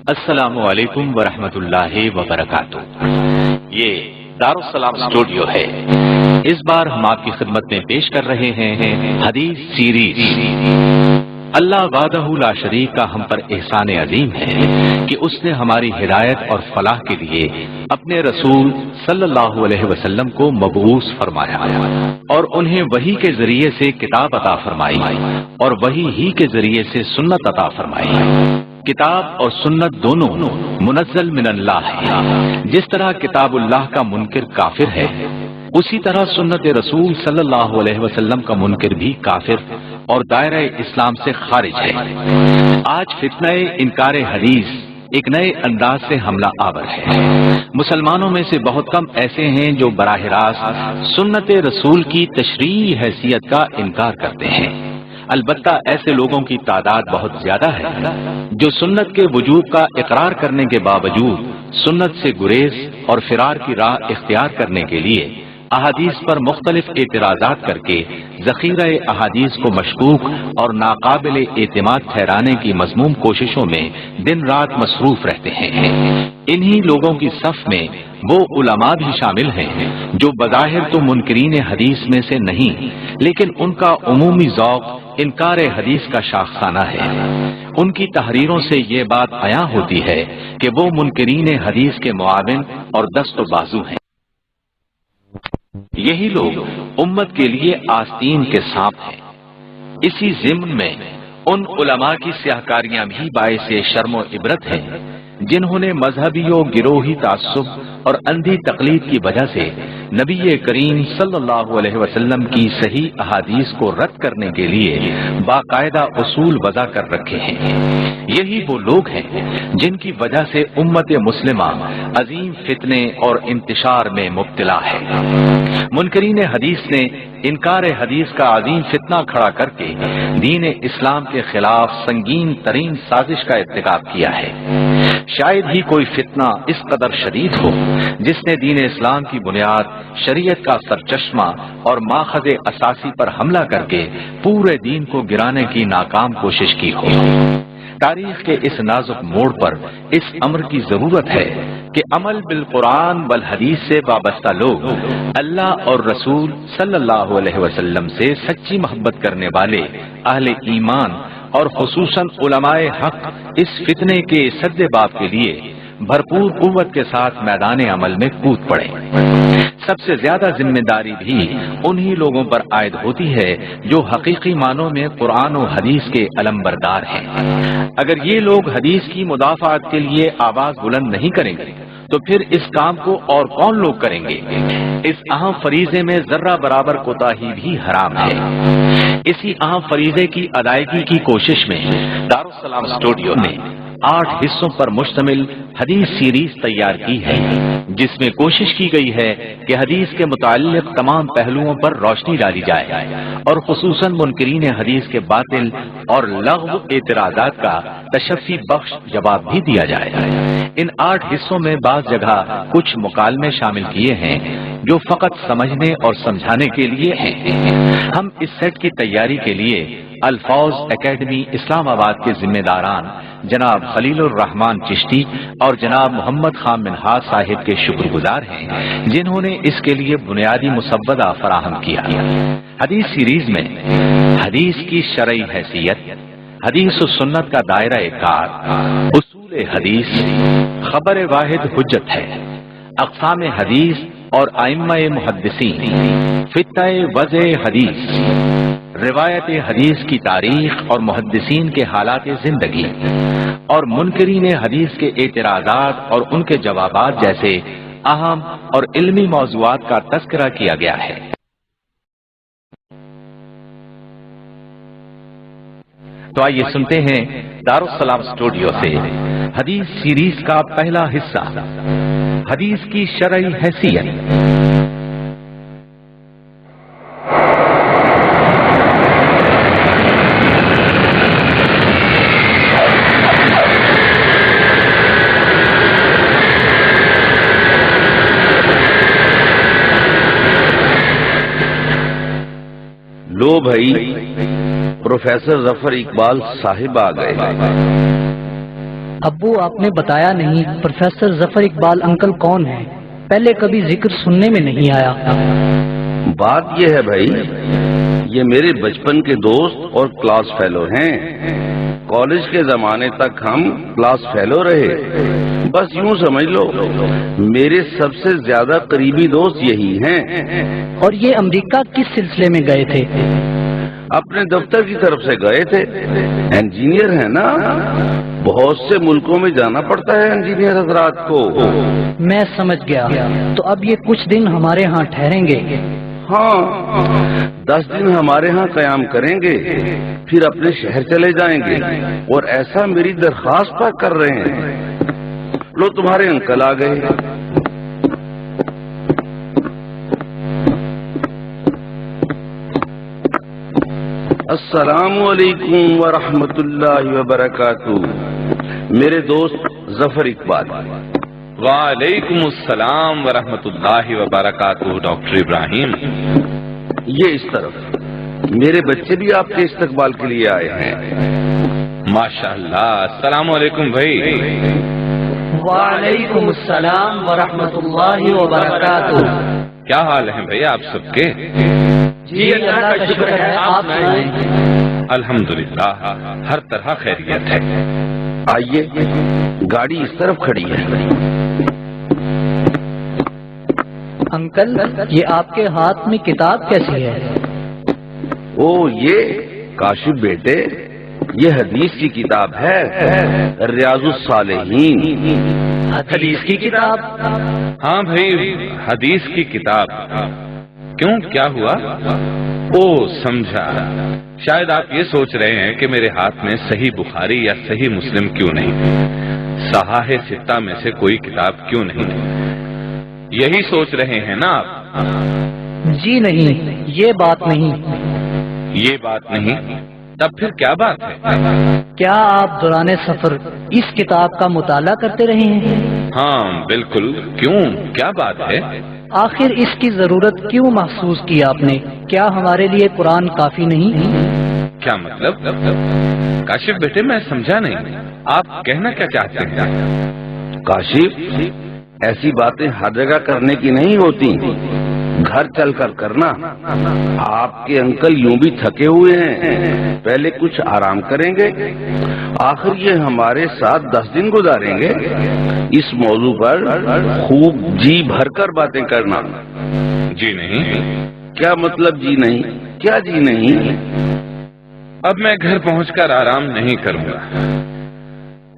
السلام علیکم ورحمۃ اللہ وبرکاتہ۔ یہ دارالسلام اسٹوڈیو ہے۔ اس بار ہم آپ کی خدمت میں پیش کر رہے ہیں حدیث سیریز۔ اللہ وحدہ لا شریک کا ہم پر احسان عظیم ہے کہ اس نے ہماری ہدایت اور فلاح کے لیے اپنے رسول صلی اللہ علیہ وسلم کو مبعوث فرمایا اور انہیں وحی کے ذریعے سے کتاب عطا فرمائی اور وحی ہی کے ذریعے سے سنت عطا فرمائی۔ کتاب اور سنت دونوں منزل من اللہ ہے۔ جس طرح کتاب اللہ کا منکر کافر ہے، اسی طرح سنت رسول صلی اللہ علیہ وسلم کا منکر بھی کافر اور دائرہ اسلام سے خارج ہے۔ آج فتنہ انکار حدیث ایک نئے انداز سے حملہ آور ہے۔ مسلمانوں میں سے بہت کم ایسے ہیں جو براہ راست سنت رسول کی تشریعی حیثیت کا انکار کرتے ہیں۔ البتہ ایسے لوگوں کی تعداد بہت زیادہ ہے جو سنت کے وجوب کا اقرار کرنے کے باوجود سنت سے گریز اور فرار کی راہ اختیار کرنے کے لیے احادیث پر مختلف اعتراضات کر کے ذخیرہ احادیث کو مشکوک اور ناقابل اعتماد ٹھہرانے کی مذموم کوششوں میں دن رات مصروف رہتے ہیں۔ انہی لوگوں کی صف میں وہ علماء بھی شامل ہیں جو بظاہر تو منکرین حدیث میں سے نہیں، لیکن ان کا عمومی ذوق انکار حدیث کا شاخسانہ ہے۔ ان کی تحریروں سے یہ بات عیاں ہوتی ہے کہ وہ منکرین حدیث کے معاون اور دست و بازو ہیں۔ یہی لوگ امت کے لیے آستین کے سانپ ہیں۔ اسی ضمن میں ان علماء کی سیاہکاریاں بھی باعث شرم و عبرت ہیں جنہوں نے مذہبی و گروہی تعصب اور اندھی تقلید کی وجہ سے نبی کریم صلی اللہ علیہ وسلم کی صحیح احادیث کو رد کرنے کے لیے باقاعدہ اصول وضع کر رکھے ہیں۔ یہی وہ لوگ ہیں جن کی وجہ سے امت مسلمہ عظیم فتنے اور انتشار میں مبتلا ہے۔ منکرین حدیث نے انکار حدیث کا عظیم فتنہ کھڑا کر کے دین اسلام کے خلاف سنگین ترین سازش کا ارتکاب کیا ہے۔ شاید ہی کوئی فتنہ اس قدر شدید ہو جس نے دین اسلام کی بنیاد شریعت کا سرچشمہ اور ماخذ اساسی پر حملہ کر کے پورے دین کو گرانے کی ناکام کوشش کی ہو۔ تاریخ کے اس نازک موڑ پر اس امر کی ضرورت ہے کہ عمل بالقرآن والحدیث سے وابستہ لوگ اللہ اور رسول صلی اللہ علیہ وسلم سے سچی محبت کرنے والے اہل ایمان اور خصوصاً علماء حق اس فتنے کے سد باب کے لیے بھرپور قوت کے ساتھ میدان عمل میں کود پڑے۔ سب سے زیادہ ذمہ داری بھی انہی لوگوں پر عائد ہوتی ہے جو حقیقی معنوں میں قرآن و حدیث کے علمبردار ہیں۔ اگر یہ لوگ حدیث کی مدافعت کے لیے آواز بلند نہیں کریں گے تو پھر اس کام کو اور کون لوگ کریں گے؟ اس اہم فریضے میں ذرہ برابر کوتاہی بھی حرام ہے۔ اسی اہم فریضے کی ادائیگی کی کوشش میں دارالسلام اسٹوڈیو نے 8 حصوں پر مشتمل حدیث سیریز تیار کی ہے، جس میں کوشش کی گئی ہے کہ حدیث کے متعلق تمام پہلوؤں پر روشنی ڈالی جائے اور خصوصاً منکرین حدیث کے باطل اور لغو اعتراضات کا تشفی بخش جواب بھی دیا جائے۔ ان 8 حصوں میں بعض جگہ کچھ مکالمے شامل کیے ہیں جو فقط سمجھنے اور سمجھانے کے لیے ہیں۔ ہم اس سیٹ کی تیاری کے لیے الفاظ اکیڈمی اسلام آباد کے ذمہ داران جناب خلیل الرحمان چشتی اور جناب محمد خان منہاج صاحب کے شکر گزار ہیں جنہوں نے اس کے لیے بنیادی مسودہ فراہم کیا۔ حدیث سیریز میں حدیث کی شرعی حیثیت، حدیث و سنت کا دائرہ کار، اصول حدیث، خبر واحد حجت ہے، اقسام حدیث اور ائمہ محدثین، فتح وضع حدیث، روایت حدیث کی تاریخ اور محدثین کے حالات زندگی، اور منکرین حدیث کے اعتراضات اور ان کے جوابات جیسے اہم اور علمی موضوعات کا تذکرہ کیا گیا ہے۔ تو آئیے سنتے ہیں دارالسلام اسٹوڈیو سے حدیث سیریز کا پہلا حصہ، حدیث کی شرعی حیثیت۔ لو بھائی، پروفیسر ظفر اقبال صاحب آ گئے۔ ابو آپ نے بتایا نہیں پروفیسر ظفر اقبال انکل کون ہیں؟ پہلے کبھی ذکر سننے میں نہیں آیا۔ بات یہ ہے بھائی، یہ میرے بچپن کے دوست اور کلاس فیلو ہیں۔ کالج کے زمانے تک ہم کلاس فیلو رہے، بس یوں سمجھ لو میرے سب سے زیادہ قریبی دوست یہی ہیں۔ اور یہ امریکہ کس سلسلے میں گئے تھے؟ اپنے دفتر کی طرف سے گئے تھے، انجینئر ہیں نا، بہت سے ملکوں میں جانا پڑتا ہے انجینئر حضرات کو۔ میں سمجھ گیا، تو اب یہ کچھ دن ہمارے ہاں ٹھہریں گے؟ ہاں، 10 دن ہمارے ہاں قیام کریں گے، پھر اپنے شہر چلے جائیں گے، اور ایسا میری درخواست پر کر رہے ہیں۔ لو تمہارے انکل آ گئے۔ السلام علیکم ورحمۃ اللہ وبرکاتہ، میرے دوست ظفر اقبال۔ وعلیکم السلام ورحمۃ اللہ وبرکاتہ ڈاکٹر ابراہیم۔ یہ اس طرف، میرے بچے بھی آپ کے استقبال کے لیے آئے ہیں۔ ماشاء اللہ، السلام علیکم بھائی۔ وعلیکم السلام ورحمۃ اللہ وبرکاتہ۔ کیا حال ہے بھائی آپ سب کے؟ جی اللہ کا شکر ہے، آپ سنائیں۔ الحمدللہ، ہر طرح خیریت ہے۔ آئیے، گاڑی اس طرف کھڑی ہے۔ انکل یہ آپ کے ہاتھ میں کتاب کیسی ہے؟ او یہ کاشف بیٹے، یہ حدیث کی کتاب ہے، ریاض الصالحین۔ حدیث کی کتاب؟ ہاں بھائی، حدیث کی کتاب۔ کیوں، کیا ہوا؟ او سمجھا، شاید آپ یہ سوچ رہے ہیں کہ میرے ہاتھ میں صحیح بخاری یا صحیح مسلم کیوں نہیں، صحاح ستہ میں سے کوئی کتاب کیوں نہیں، یہی سوچ رہے ہیں نا آپ؟ جی نہیں، یہ بات نہیں۔ یہ بات نہیں، تب پھر کیا بات ہے؟ کیا آپ دوران سفر اس کتاب کا مطالعہ کرتے رہے ہیں؟ ہاں بالکل، کیوں، کیا بات ہے؟ آخر اس کی ضرورت کیوں محسوس کی آپ نے؟ کیا ہمارے لیے قرآن کافی نہیں؟ کیا مطلب؟ کاشف بیٹے میں سمجھا نہیں، آپ کہنا کیا چاہتے ہیں؟ کاشف، ایسی باتیں ہر جگہ کرنے کی نہیں ہوتی، گھر چل کر کرنا۔ آپ کے انکل یوں بھی تھکے ہوئے ہیں، پہلے کچھ آرام کریں گے، آخر یہ ہمارے ساتھ 10 دن گزاریں گے۔ اس موضوع پر خوب جی بھر کر باتیں کرنا۔ جی نہیں۔ کیا مطلب جی نہیں؟ کیا جی نہیں؟ اب میں گھر پہنچ کر آرام نہیں کروں گا،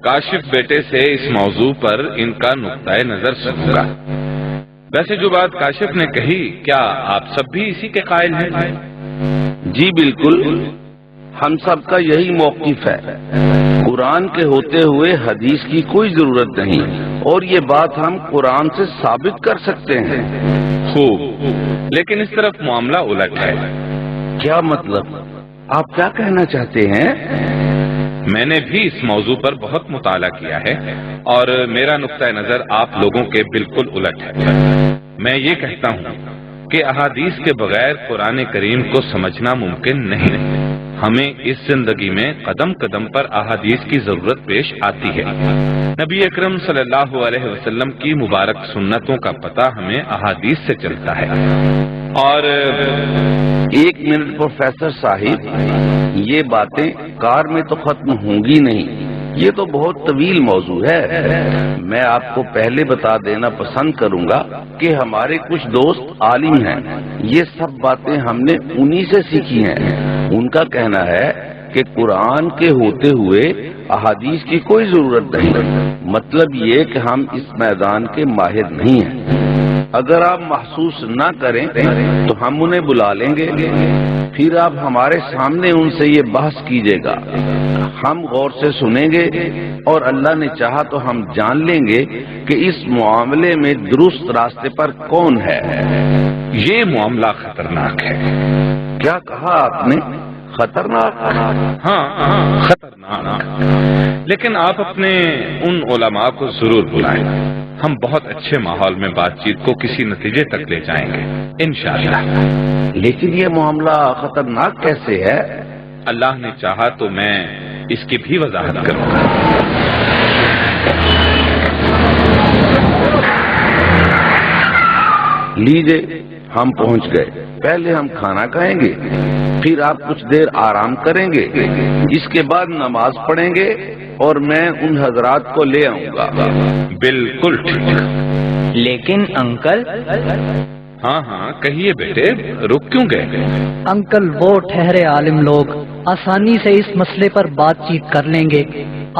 کاشف بیٹے سے اس موضوع پر ان کا نقطۂ نظر سنوں گا۔ ویسے جو بات کاشف نے کہی، کیا آپ سب بھی اسی کے قائل ہیں؟ جی بالکل، ہم سب کا یہی موقف ہے۔ قرآن کے ہوتے ہوئے حدیث کی کوئی ضرورت نہیں، اور یہ بات ہم قرآن سے ثابت کر سکتے ہیں۔ خوب، لیکن اس طرف معاملہ الٹ ہے۔ کیا مطلب؟ آپ کیا کہنا چاہتے ہیں؟ میں نے بھی اس موضوع پر بہت مطالعہ کیا ہے، اور میرا نقطۂ نظر آپ لوگوں کے بالکل الٹ ہے۔ میں یہ کہتا ہوں کہ احادیث کے بغیر قرآن کریم کو سمجھنا ممکن نہیں۔ ہمیں اس زندگی میں قدم قدم پر احادیث کی ضرورت پیش آتی ہے۔ نبی اکرم صلی اللہ علیہ وسلم کی مبارک سنتوں کا پتہ ہمیں احادیث سے چلتا ہے۔ اور ایک منٹ پروفیسر صاحب، یہ باتیں کار میں تو ختم ہوں گی نہیں، یہ تو بہت طویل موضوع ہے۔ میں آپ کو پہلے بتا دینا پسند کروں گا کہ ہمارے کچھ دوست عالم ہیں، یہ سب باتیں ہم نے انہی سے سیکھی ہیں۔ ان کا کہنا ہے کہ قرآن کے ہوتے ہوئے احادیث کی کوئی ضرورت نہیں، مطلب یہ کہ ہم اس میدان کے ماہر نہیں ہیں۔ اگر آپ محسوس نہ کریں تو ہم انہیں بلا لیں گے، پھر آپ ہمارے سامنے ان سے یہ بحث کیجیے گا، ہم غور سے سنیں گے، اور اللہ نے چاہا تو ہم جان لیں گے کہ اس معاملے میں درست راستے پر کون ہے۔ یہ معاملہ خطرناک ہے۔ کیا کہا آپ نے؟ خطرناک؟ ہاں خطرناک، لیکن آپ اپنے ان علماء کو ضرور بلائیں، ہم بہت اچھے ماحول میں بات چیت کو کسی نتیجے تک لے جائیں گے انشاءاللہ۔ لیکن یہ معاملہ خطرناک کیسے ہے؟ اللہ نے چاہا تو میں اس کی بھی وضاحت کروں گا۔ لیجیے ہم پہنچ گئے. پہلے ہم کھانا کھائیں گے، پھر آپ کچھ دیر آرام کریں گے، اس کے بعد نماز پڑھیں گے اور میں ان حضرات کو لے آؤں گا. بالکل ٹھیک. لیکن انکل. ہاں ہاں کہیے بیٹے، رک کیوں گئے؟ انکل وہ ٹھہرے عالم لوگ آسانی سے اس مسئلے پر بات چیت کر لیں گے.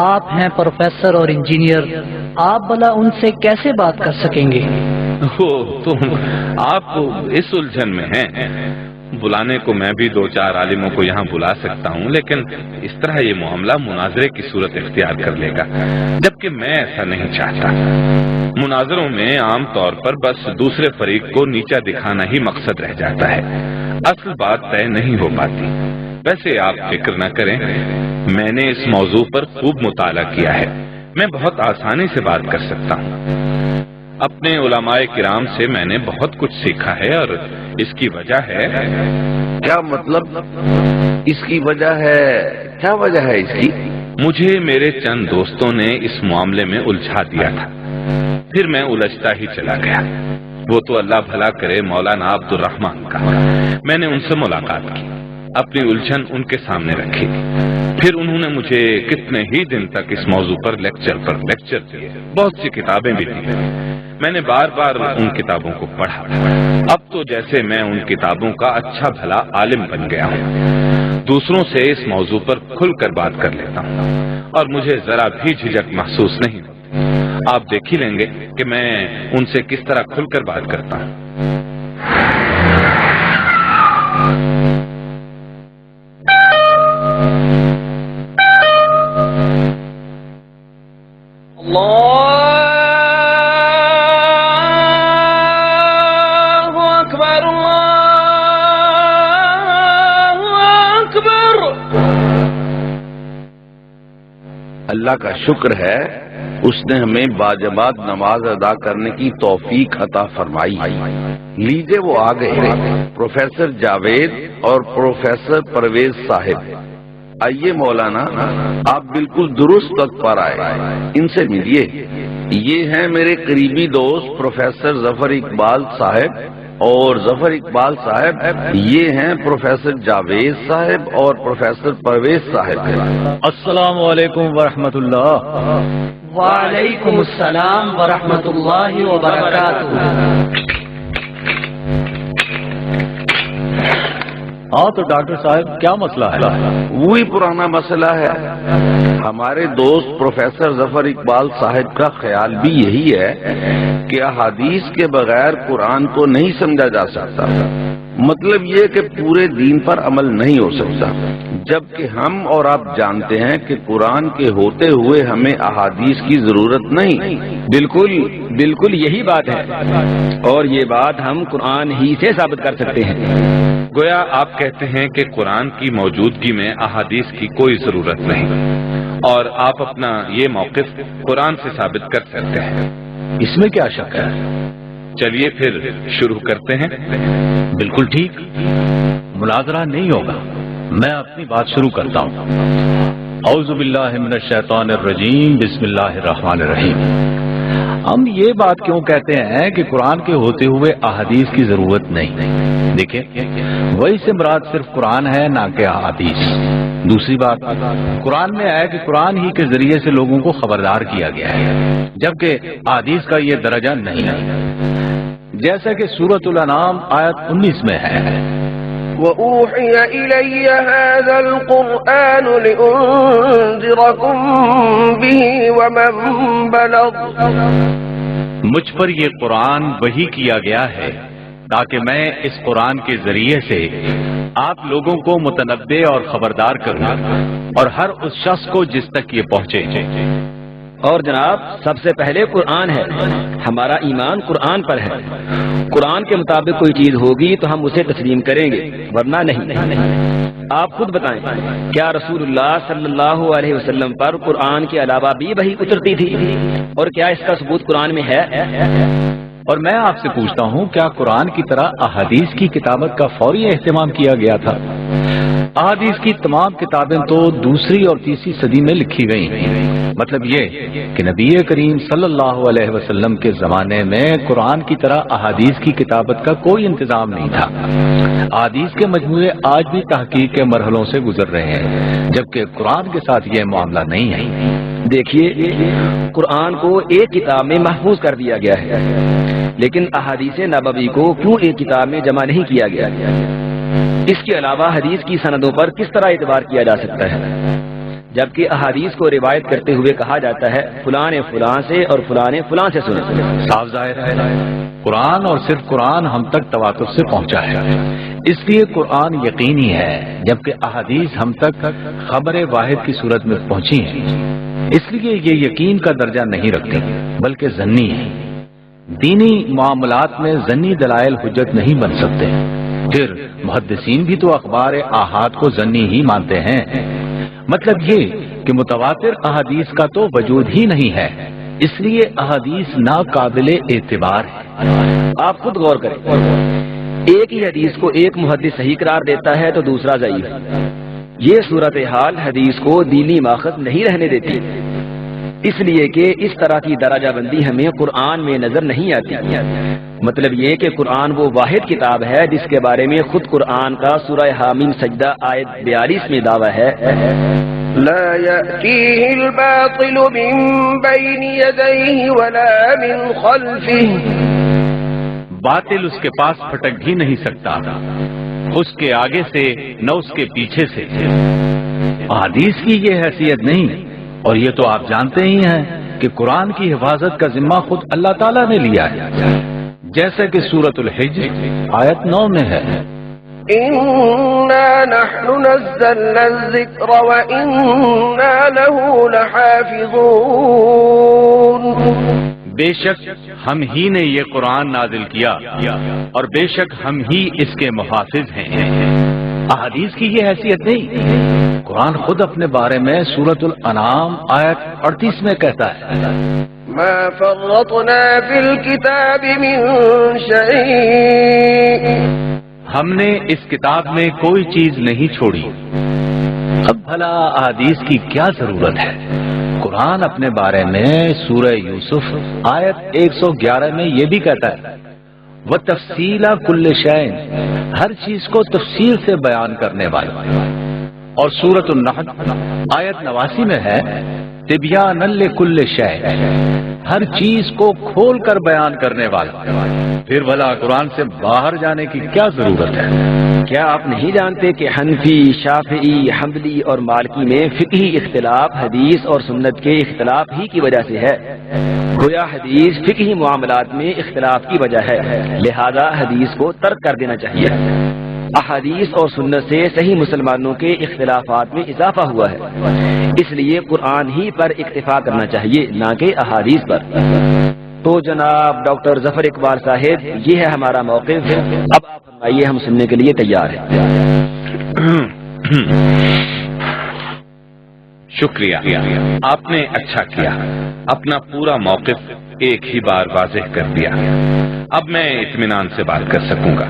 آپ ہیں پروفیسر اور انجینئر، آپ بھلا ان سے کیسے بات کر سکیں گے؟ تم آپ اس الجھن میں ہیں. بلانے کو میں بھی 2-4 عالموں کو یہاں بلا سکتا ہوں، لیکن اس طرح یہ معاملہ مناظرے کی صورت اختیار کر لے گا، جبکہ میں ایسا نہیں چاہتا. مناظروں میں عام طور پر بس دوسرے فریق کو نیچا دکھانا ہی مقصد رہ جاتا ہے، اصل بات طے نہیں ہو پاتی. ویسے آپ فکر نہ کریں، میں نے اس موضوع پر خوب مطالعہ کیا ہے، میں بہت آسانی سے بات کر سکتا ہوں. اپنے علماء کرام سے میں نے بہت کچھ سیکھا ہے، اور اس کی وجہ ہے. کیا مطلب اس کی وجہ ہے؟ کیا وجہ ہے اس کی؟ مجھے میرے چند دوستوں نے اس معاملے میں الجھا دیا تھا، پھر میں الجھتا ہی چلا گیا. وہ تو اللہ بھلا کرے مولانا عبد الرحمان کا. میں نے ان سے ملاقات کی، اپنی الجھن ان کے سامنے رکھی، پھر انہوں نے مجھے کتنے ہی دن تک اس موضوع پر لیکچر دیے، بہت سی کتابیں بھی دی. میں نے بار بار ان کتابوں کو پڑھا. اب تو جیسے میں ان کتابوں کا اچھا بھلا عالم بن گیا ہوں، دوسروں سے اس موضوع پر کھل کر بات کر لیتا ہوں، اور مجھے ذرا بھی جھجک محسوس نہیں ہوتی. آپ دیکھ ہی لیں گے کہ میں ان سے کس طرح کھل کر بات کرتا ہوں. اللہ کا شکر ہے اس نے ہمیں باجماعت نماز ادا کرنے کی توفیق عطا فرمائی. لیجیے وہ آ گئے، پروفیسر جاوید اور پروفیسر پرویز صاحب. آئیے مولانا، آپ بالکل درست وقت پر آئے، ان سے ملیے. یہ ہیں میرے قریبی دوست پروفیسر ظفر اقبال صاحب، اور ظفر اقبال صاحب یہ ہیں پروفیسر جاوید صاحب اور پروفیسر پرویز صاحب. السلام علیکم ورحمۃ اللہ. وعلیکم السلام ورحمۃ اللہ وبرکاتہ. ہاں تو ڈاکٹر صاحب کیا مسئلہ ہے؟ وہی پرانا مسئلہ ہے. ہمارے دوست پروفیسر ظفر اقبال صاحب کا خیال بھی یہی ہے کہ احادیث کے بغیر قرآن کو نہیں سمجھا جا سکتا. مطلب یہ کہ پورے دین پر عمل نہیں ہو سکتا، جبکہ ہم اور آپ جانتے ہیں کہ قرآن کے ہوتے ہوئے ہمیں احادیث کی ضرورت نہیں. بالکل یہی بات ہے، اور یہ بات ہم قرآن ہی سے ثابت کر سکتے ہیں. گویا آپ کہتے ہیں کہ قرآن کی موجودگی میں احادیث کی کوئی ضرورت نہیں، اور آپ اپنا یہ موقف قرآن سے ثابت کر سکتے ہیں. اس میں کیا شک ہے؟ چلیے پھر شروع کرتے ہیں. بالکل ٹھیک، مناظرہ نہیں ہوگا، میں اپنی بات شروع کرتا ہوں. اعوذ باللہ من الشیطان الرجیم، بسم اللہ الرحمن الرحیم. ہم یہ بات کیوں کہتے ہیں کہ قرآن کے ہوتے ہوئے احادیث کی ضرورت نہیں؟ دیکھیں، وہی سے مراد صرف قرآن ہے، نہ کہ احادیث. دوسری بات، قرآن میں ہے کہ قرآن ہی کے ذریعے سے لوگوں کو خبردار کیا گیا ہے، جبکہ احادیث کا یہ درجہ نہیں ہے، جیسا کہ سورۃ الانعام آیت 19 میں ہے. وَأُوحِيَ إِلَيَّ هَذَا الْقُرْآنُ لِأُنذِرَكُم بِهِ وَمَن بَلَغَ. مجھ پر یہ قرآن وحی کیا گیا ہے تاکہ میں اس قرآن کے ذریعے سے آپ لوگوں کو متنبع اور خبردار کروں، اور ہر اس شخص کو جس تک یہ پہنچے. اور جناب، سب سے پہلے قرآن ہے، ہمارا ایمان قرآن پر ہے. قرآن کے مطابق کوئی چیز ہوگی تو ہم اسے تسلیم کریں گے، ورنہ نہیں. آپ خود بتائیں، کیا رسول اللہ صلی اللہ علیہ وسلم پر قرآن کے علاوہ بھی وحی اترتی تھی؟ اور کیا اس کا ثبوت قرآن میں ہے؟ اور میں آپ سے پوچھتا ہوں، کیا قرآن کی طرح احادیث کی کتابت کا فوری اہتمام کیا گیا تھا؟ احادیث کی تمام کتابیں تو دوسری اور تیسری صدی میں لکھی گئی ہیں۔ مطلب یہ کہ نبی کریم صلی اللہ علیہ وسلم کے زمانے میں قرآن کی طرح احادیث کی کتابت کا کوئی انتظام نہیں تھا۔ احادیث کے مجموعے آج بھی تحقیق کے مرحلوں سے گزر رہے ہیں، جبکہ قرآن کے ساتھ یہ معاملہ نہیں ہے۔ دیکھیے، قرآن کو ایک کتاب میں محفوظ کر دیا گیا ہے، لیکن احادیث نبوی کو کیوں ایک کتاب میں جمع نہیں کیا گیا؟ اس کے علاوہ حدیث کی سندوں پر کس طرح اعتبار کیا جا سکتا ہے، جبکہ احادیث کو روایت کرتے ہوئے کہا جاتا ہے فلاں نے فلاں سے اور فلاں نے فلاں سے سنا؟ صاف ظاہر ہے قرآن اور صرف قرآن ہم تک تواتر سے پہنچا ہے، اس لیے قرآن یقینی ہے، جبکہ احادیث ہم تک خبر واحد کی صورت میں پہنچی ہیں، اس لیے یہ یقین کا درجہ نہیں رکھتی بلکہ ظنی ہے۔ دینی معاملات میں ظنی دلائل حجت نہیں بن سکتے، پھر محدثین بھی تو اخبار آحاد کو ظنی ہی مانتے ہیں۔ مطلب یہ کہ متواتر احادیث کا تو وجود ہی نہیں ہے، اس لیے احادیث ناقابل اعتبار ہے۔ آپ خود غور کریں، ایک ہی حدیث کو ایک محدث صحیح قرار دیتا ہے تو دوسرا ضعیف۔ یہ صورتحال حدیث کو دینی ماخذ نہیں رہنے دیتی، اس لیے کہ اس طرح کی درجہ بندی ہمیں قرآن میں نظر نہیں آتی۔ مطلب یہ کہ قرآن وہ واحد کتاب ہے جس کے بارے میں خود قرآن کا سورہ حامیم سجدہ آیت 42 میں دعویٰ ہے، لا يأتيه الباطل من بين يديه ولا من خلفه، باطل اس کے پاس پھٹک بھی نہیں سکتا، اس کے آگے سے نہ اس کے پیچھے سے۔ احادیث کی یہ حیثیت نہیں، اور یہ تو آپ جانتے ہی ہیں کہ قرآن کی حفاظت کا ذمہ خود اللہ تعالیٰ نے لیا ہے، جیسا کہ سورۃ الحجر آیت 9 میں ہے، إنا نحن نزلنا الذكر وإنا له لحافظون، بے شک ہم ہی نے یہ قرآن نازل کیا اور بے شک ہم ہی اس کے محافظ ہیں۔ احادیث کی یہ حیثیت نہیں، قرآن خود اپنے بارے میں سورۃ الانعام آیت 38 میں کہتا ہے، ما فرطنا في الكتاب من شيء، ہم نے اس کتاب میں کوئی چیز نہیں چھوڑی۔ اب بھلا احادیث کی کیا ضرورت ہے؟ قرآن اپنے بارے میں سورہ یوسف آیت 111 میں یہ بھی کہتا ہے، وَتَفْصِيلَ كُلِّ شَيْءٍ، ہر چیز کو تفصیل سے بیان کرنے والا۔ اور سورۃ النحل آیت 89 میں ہے، تِبْيَانًا لِكُلِّ شَيْءٍ، ہر چیز کو کھول کر بیان کرنے والا۔ پھر بھلا قرآن سے باہر جانے کی کیا ضرورت ہے؟ کیا آپ نہیں جانتے کہ حنفی، شافعی، حنبلی اور مالکی میں فقہی اختلاف حدیث اور سنت کے اختلاف ہی کی وجہ سے ہے؟ گویا حدیث فقہی معاملات میں اختلاف کی وجہ ہے، لہذا حدیث کو ترک کر دینا چاہیے۔ احادیث اور سنت سے صحیح مسلمانوں کے اختلافات میں اضافہ ہوا ہے، اس لیے قرآن ہی پر اکتفا کرنا چاہیے، نہ کہ احادیث پر۔ تو جناب ڈاکٹر ظفر اقبال صاحب، یہ ہے ہمارا موقف، اب آپ فرمائیے، ہم سننے کے لیے تیار ہیں۔ شکریہ، آپ نے اچھا کیا، اپنا پورا موقف ایک ہی بار واضح کر دیا۔ اب میں اطمینان سے بات کر سکوں گا۔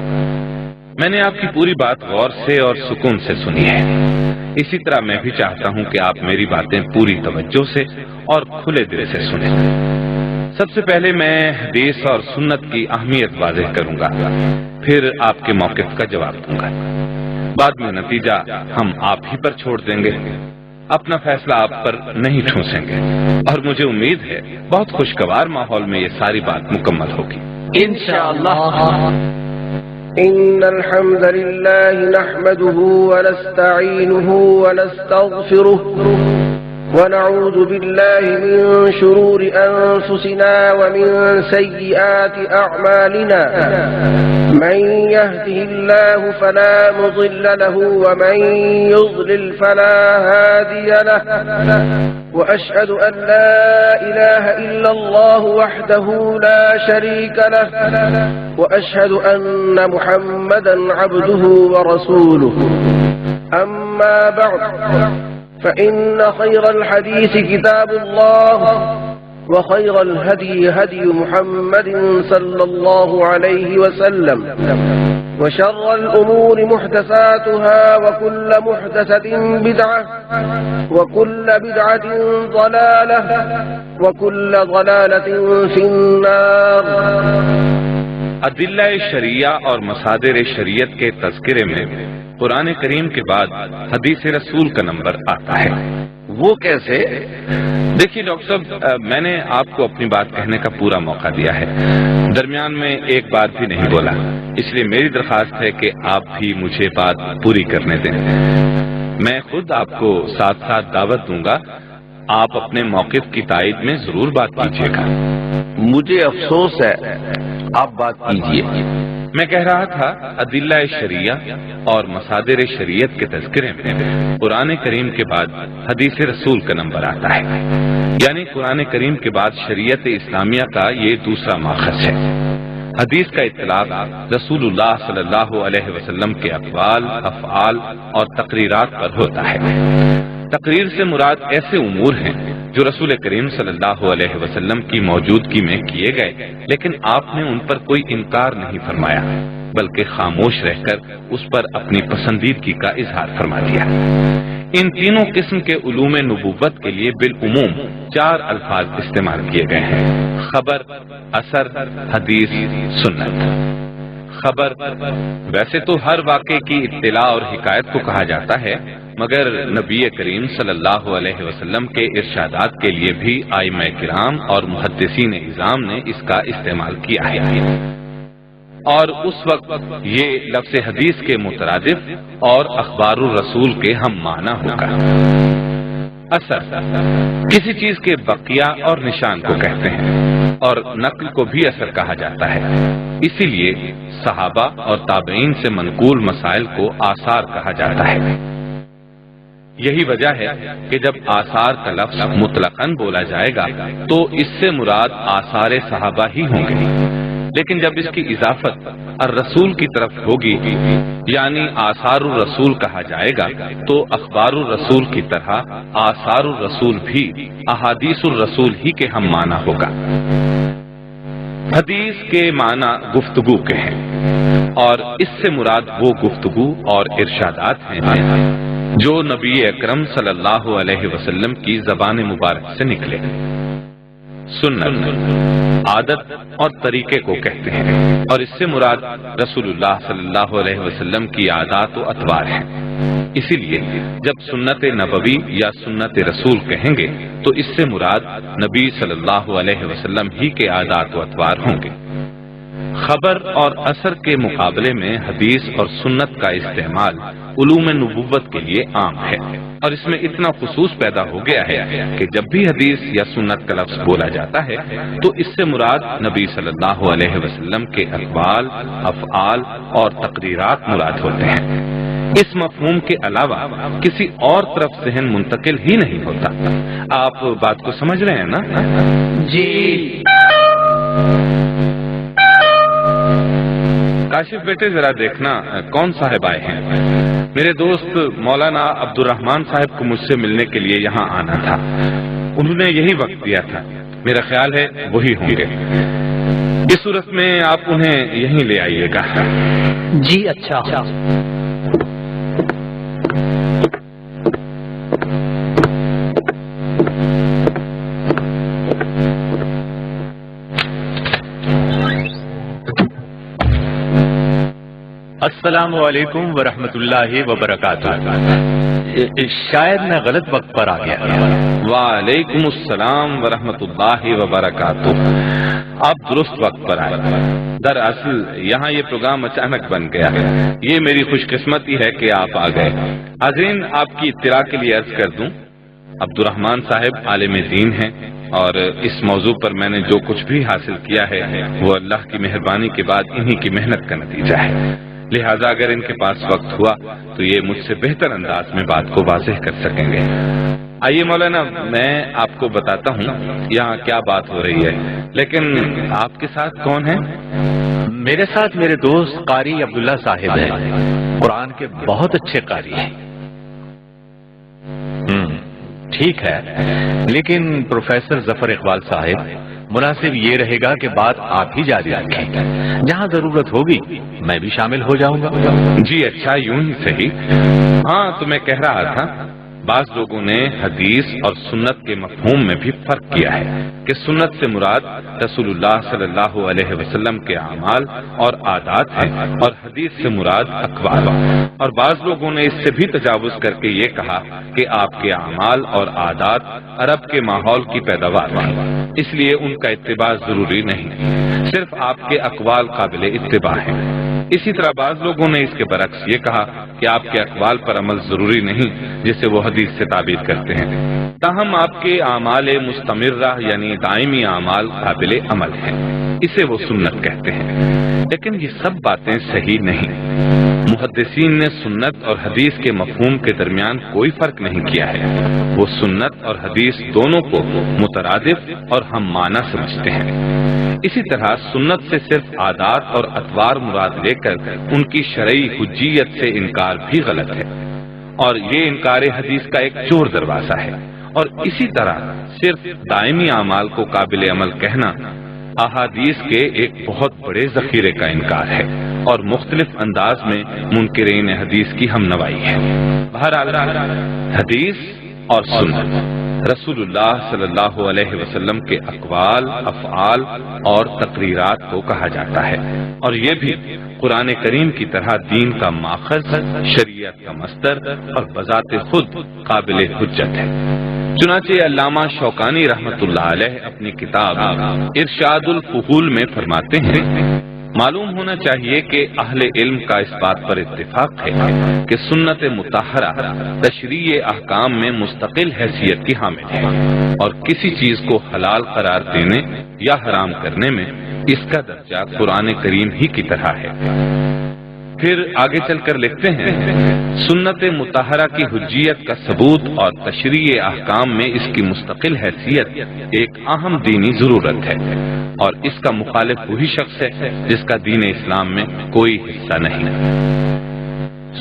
میں نے آپ کی پوری بات غور سے اور سکون سے سنی ہے، اسی طرح میں بھی چاہتا ہوں کہ آپ میری باتیں پوری توجہ سے اور کھلے دل سے سنیں۔ سب سے پہلے میں حدیث اور سنت کی اہمیت واضح کروں گا، پھر آپ کے موقف کا جواب دوں گا، بعد میں نتیجہ ہم آپ ہی پر چھوڑ دیں گے، اپنا فیصلہ آپ پر نہیں ٹھونسیں گے، اور مجھے امید ہے بہت خوشگوار ماحول میں یہ ساری بات مکمل ہوگی انشاءاللہ۔ إن الحمد لله نحمده ونستعينه ونستغفره ونعوذ بالله من شرور أنفسنا ومن سيئات أعمالنا، من يهده الله فلا مضل له ومن يضلل فلا هادي له، وأشهد أن لا إله إلا الله وحده لا شريك له، وأشهد أن محمدا عبده ورسوله، أما بعد فإن خير الحديث كتاب الله، وخير الهدي هدي محمد صلى الله عليه وسلم، وشر الأمور محدثاتها وكل محدثة بدعة وكل بدعة ضلالة وكل ضلالة في النار. ادلہ شریعہ اور مصادر شریعت کے تذکرے میں قرآن کریم کے بعد حدیث رسول کا نمبر آتا ہے. وہ کیسے؟ دیکھیے ڈاکٹر صاحب، میں نے آپ کو اپنی بات کہنے کا پورا موقع دیا ہے، درمیان میں ایک بات بھی نہیں بولا، اس لیے میری درخواست ہے کہ آپ بھی مجھے بات پوری کرنے دیں. میں خود آپ کو ساتھ ساتھ دعوت دوں گا، آپ اپنے موقف کی تائید میں ضرور بات کیجیے گا. مجھے افسوس ہے، آپ بات کیجیے. میں کہہ رہا تھا ادلہ شریعہ اور مصادر شریعت کے تذکرے میں قرآن کریم کے بعد حدیث رسول کا نمبر آتا ہے، یعنی قرآن کریم کے بعد شریعت اسلامیہ کا یہ دوسرا ماخذ ہے. حدیث کا اطلاق رسول اللہ صلی اللہ علیہ وسلم کے اقوال، افعال اور تقریرات پر ہوتا ہے. تقریر سے مراد ایسے امور ہیں جو رسول کریم صلی اللہ علیہ وسلم کی موجودگی میں کیے گئے، لیکن آپ نے ان پر کوئی انکار نہیں فرمایا بلکہ خاموش رہ کر اس پر اپنی پسندیدگی کا اظہار فرما دیا. ان تینوں قسم کے علوم نبوت کے لیے بالعموم 4 الفاظ استعمال کیے گئے ہیں: خبر، اثر، حدیث، سنت. خبر ویسے تو ہر واقعے کی اطلاع اور حکایت کو کہا جاتا ہے، مگر نبی کریم صلی اللہ علیہ وسلم کے ارشادات کے لیے بھی ائمہ کرام اور محدثین اعظام نے اس کا استعمال کیا ہے، اور اس وقت یہ لفظ حدیث کے مترادف اور اخبار الرسول کے ہم معنی ہوگا. اثر کسی چیز کے بقیہ اور نشان کو کہتے ہیں، اور نقل کو بھی اثر کہا جاتا ہے. اسی لیے صحابہ اور تابعین سے منقول مسائل کو آثار کہا جاتا ہے. یہی وجہ ہے کہ جب آثار کا لفظ مطلقاً بولا جائے گا تو اس سے مراد آثار صحابہ ہی ہوں گے، لیکن جب اس کی اضافت الرسول کی طرف ہوگی یعنی آثار الرسول کہا جائے گا تو اخبار الرسول کی طرح آثار الرسول بھی احادیث الرسول ہی کے ہم معنی ہوگا. حدیث کے معنی گفتگو کے ہیں، اور اس سے مراد وہ گفتگو اور ارشادات ہیں جو نبی اکرم صلی اللہ علیہ وسلم کی زبان مبارک سے نکلے. سنت عادت اور طریقے کو کہتے ہیں، اور اس سے مراد رسول اللہ صلی اللہ علیہ وسلم کی عادات و اطوار ہیں. اسی لیے جب سنت نبوی یا سنت رسول کہیں گے تو اس سے مراد نبی صلی اللہ علیہ وسلم ہی کے عادات و اطوار ہوں گے. خبر اور اثر کے مقابلے میں حدیث اور سنت کا استعمال علوم نبوت کے لیے عام ہے، اور اس میں اتنا خصوص پیدا ہو گیا ہے کہ جب بھی حدیث یا سنت کا لفظ بولا جاتا ہے تو اس سے مراد نبی صلی اللہ علیہ وسلم کے اقوال، افعال اور تقریرات مراد ہوتے ہیں. اس مفہوم کے علاوہ کسی اور طرف ذہن منتقل ہی نہیں ہوتا. آپ بات کو سمجھ رہے ہیں نا؟ جی. کاشف بیٹے ذرا دیکھنا کون صاحب آئے ہیں. میرے دوست مولانا عبد الرحمان صاحب کو مجھ سے ملنے کے لیے یہاں آنا تھا. انہوں نے یہی وقت دیا تھا، میرا خیال ہے وہی ہوں گے. اس صورت میں آپ انہیں یہیں لے آئیے گا. جی اچھا. السلام علیکم ورحمۃ اللہ وبرکاتہ. شاید میں غلط وقت پر آ گیا. وعلیکم السلام ورحمۃ اللہ وبرکاتہ. آپ درست وقت پر آئے. دراصل یہاں یہ پروگرام اچانک بن گیا. یہ میری خوش قسمتی ہے کہ آپ آ گئے. حاضرین، آپ کی اطلاع کے لیے عرض کر دوں، عبد الرحمان صاحب عالم دین ہیں، اور اس موضوع پر میں نے جو کچھ بھی حاصل کیا ہے وہ اللہ کی مہربانی کے بعد انہی کی محنت کا نتیجہ ہے. لہذا اگر ان کے پاس وقت ہوا تو یہ مجھ سے بہتر انداز میں بات کو واضح کر سکیں گے. آئیے مولانا، میں آپ کو بتاتا ہوں یہاں کیا بات ہو رہی ہے. لیکن آپ کے ساتھ کون ہیں؟ میرے ساتھ میرے دوست قاری عبداللہ صاحب ہیں، قرآن کے بہت اچھے قاری ہیں. ٹھیک ہے، لیکن پروفیسر ظفر اقبال صاحب مناسب یہ رہے گا کہ بات آپ ہی جاری رکھیں، جہاں ضرورت ہوگی میں بھی شامل ہو جاؤں گا۔ جی اچھا، یوں ہی صحیح۔ ہاں تو میں کہہ رہا تھا، بعض لوگوں نے حدیث اور سنت کے مفہوم میں بھی فرق کیا ہے کہ سنت سے مراد رسول اللہ صلی اللہ علیہ وسلم کے اعمال اور عادات ہیں اور حدیث سے مراد اقوال، اور بعض لوگوں نے اس سے بھی تجاوز کر کے یہ کہا کہ آپ کے اعمال اور عادات عرب کے ماحول کی پیداوار ہیں، اس لیے ان کا اتباع ضروری نہیں، صرف آپ کے اقوال قابل اتباع ہیں۔ اسی طرح بعض لوگوں نے اس کے برعکس یہ کہا کہ آپ کے اقوال پر عمل ضروری نہیں، جسے وہ حدیث سے تعبیر کرتے ہیں، تاہم آپ کے اعمال مستمرہ یعنی دائمی اعمال قابل عمل ہیں، اسے وہ سنت کہتے ہیں۔ لیکن یہ سب باتیں صحیح نہیں۔ محدثین نے سنت اور حدیث کے مفہوم کے درمیان کوئی فرق نہیں کیا ہے، وہ سنت اور حدیث دونوں کو مترادف اور ہم معنی سمجھتے ہیں۔ اسی طرح سنت سے صرف عادات اور اطوار مراد لے کر ان کی شرعی حجیت سے انکار بھی غلط ہے، اور یہ انکار حدیث کا ایک چور دروازہ ہے۔ اور اسی طرح صرف دائمی اعمال کو قابل عمل کہنا احادیث کے ایک بہت بڑے ذخیرے کا انکار ہے اور مختلف انداز میں منکرین حدیث کی ہم نوائی ہے۔ بہرحال حدیث اور سنت رسول اللہ صلی اللہ علیہ وسلم کے اقوال، افعال اور تقریرات کو کہا جاتا ہے، اور یہ بھی قرآن کریم کی طرح دین کا ماخذ، شریعت کا مصدر اور بذات خود قابل حجت ہے۔ چنانچہ علامہ شوکانی رحمۃ اللہ علیہ اپنی کتاب ارشاد الفحول میں فرماتے ہیں، معلوم ہونا چاہیے کہ اہل علم کا اس بات پر اتفاق ہے کہ سنت مطہرہ تشریع احکام میں مستقل حیثیت کی حامل ہے، اور کسی چیز کو حلال قرار دینے یا حرام کرنے میں اس کا درجہ قرآن کریم ہی کی طرح ہے۔ پھر آگے چل کر لکھتے ہیں، سنت مطہرہ کی حجیت کا ثبوت اور تشریع احکام میں اس کی مستقل حیثیت ایک اہم دینی ضرورت ہے، اور اس کا مخالف وہی شخص ہے جس کا دین اسلام میں کوئی حصہ نہیں۔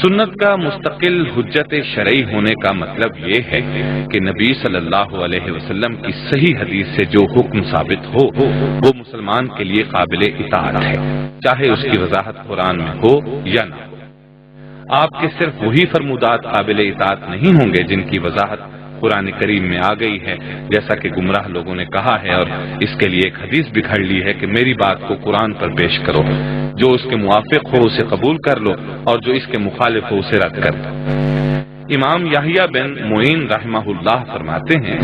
سنت کا مستقل حجت شرعی ہونے کا مطلب یہ ہے کہ نبی صلی اللہ علیہ وسلم کی صحیح حدیث سے جو حکم ثابت ہو وہ مسلمان کے لیے قابل اطاعت ہے، چاہے اس کی وضاحت قرآن میں ہو یا نہ ہو۔ آپ کے صرف وہی فرمودات قابل اطاعت نہیں ہوں گے جن کی وضاحت قرآن کریم میں آ گئی ہے، جیسا کہ گمراہ لوگوں نے کہا ہے، اور اس کے لیے ایک حدیث بھی گھڑ لی ہے کہ میری بات کو قرآن پر پیش کرو، جو اس کے موافق ہو اسے قبول کر لو اور جو اس کے مخالف ہو اسے رد کر دو۔ امام یحییٰ بن معین رحمہ اللہ فرماتے ہیں،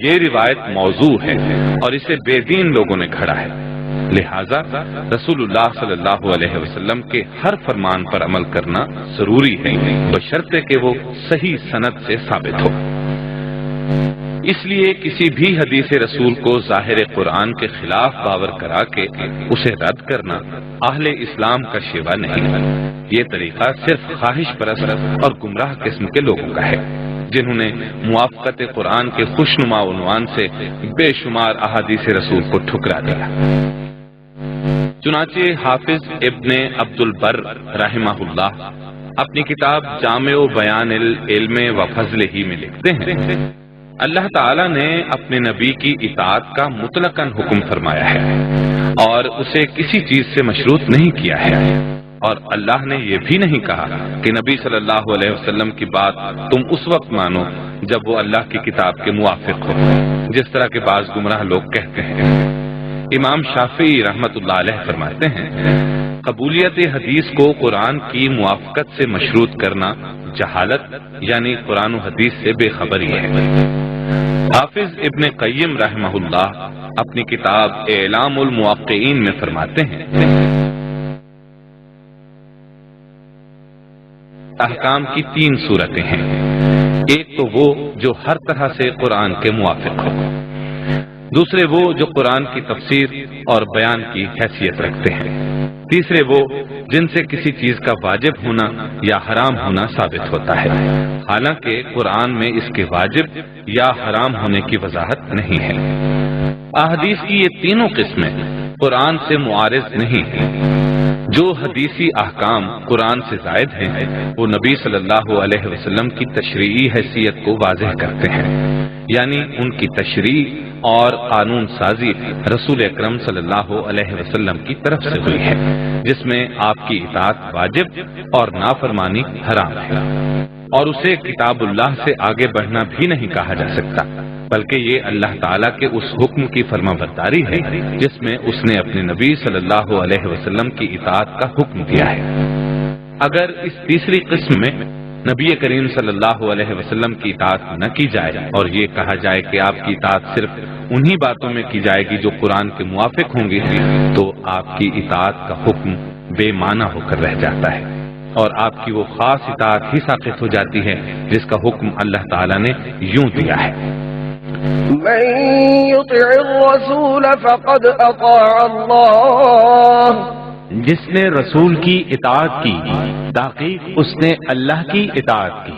یہ روایت موضوع ہے اور اسے بے دین لوگوں نے گھڑا ہے، لہذا رسول اللہ صلی اللہ علیہ وسلم کے ہر فرمان پر عمل کرنا ضروری ہے، بشرطے کہ وہ صحیح سند سے ثابت ہو۔ اس لیے کسی بھی حدیث رسول کو ظاہر قرآن کے خلاف باور کرا کے اسے رد کرنا اہل اسلام کا شیوا نہیں، یہ طریقہ صرف خواہش پرست اور گمراہ قسم کے لوگوں کا ہے، جنہوں نے موافقت قرآن کے خوشنما عنوان سے بے شمار احادیث رسول کو ٹھکرا دیا۔ چنانچہ حافظ ابن عبد البر رحمہ اللہ اپنی کتاب جامع بیان العلم و فضلہ میں لکھتے ہیں، اللہ تعالیٰ نے اپنے نبی کی اطاعت کا مطلقاً حکم فرمایا ہے اور اسے کسی چیز سے مشروط نہیں کیا ہے، اور اللہ نے یہ بھی نہیں کہا کہ نبی صلی اللہ علیہ وسلم کی بات تم اس وقت مانو جب وہ اللہ کی کتاب کے موافق ہو، جس طرح کے بعض گمراہ لوگ کہتے ہیں۔ امام شافعی رحمت اللہ علیہ فرماتے ہیں، قبولیت حدیث کو قرآن کی موافقت سے مشروط کرنا جہالت یعنی قرآن و حدیث سے بے خبری ہے۔ حافظ ابن قیم رحمہ اللہ اپنی کتاب اعلام الموقعین میں فرماتے ہیں، احکام کی تین صورتیں ہیں، ایک تو وہ جو ہر طرح سے قرآن کے موافق ہو، دوسرے وہ جو قرآن کی تفسیر اور بیان کی حیثیت رکھتے ہیں، تیسرے وہ جن سے کسی چیز کا واجب ہونا یا حرام ہونا ثابت ہوتا ہے، حالانکہ قرآن میں اس کے واجب یا حرام ہونے کی وضاحت نہیں ہے۔ احادیث کی یہ تینوں قسمیں قرآن سے معارض نہیں ہیں۔ جو حدیثی احکام قرآن سے زائد ہیں وہ نبی صلی اللہ علیہ وسلم کی تشریعی حیثیت کو واضح کرتے ہیں، یعنی ان کی تشریح اور قانون سازی رسول اکرم صلی اللہ علیہ وسلم کی طرف سے ہوئی ہے، جس میں آپ کی اطاعت واجب اور نافرمانی حرام ہے، اور اسے کتاب اللہ سے آگے بڑھنا بھی نہیں کہا جا سکتا، بلکہ یہ اللہ تعالیٰ کے اس حکم کی فرمانبرداری ہے جس میں اس نے اپنے نبی صلی اللہ علیہ وسلم کی اطاعت کا حکم دیا ہے۔ اگر اس تیسری قسم میں نبی کریم صلی اللہ علیہ وسلم کی اطاعت نہ کی جائے اور یہ کہا جائے کہ آپ کی اطاعت صرف انہی باتوں میں کی جائے گی جو قرآن کے موافق ہوں گی، تو آپ کی اطاعت کا حکم بے معنی ہو کر رہ جاتا ہے، اور آپ کی وہ خاص اطاعت ہی ساقط ہو جاتی ہے جس کا حکم اللہ تعالیٰ نے یوں دیا ہے: من يطع الرسول فقد اطاع اللہ، جس نے رسول کی اطاعت کی تحقیق اس نے اللہ کی اطاعت کی۔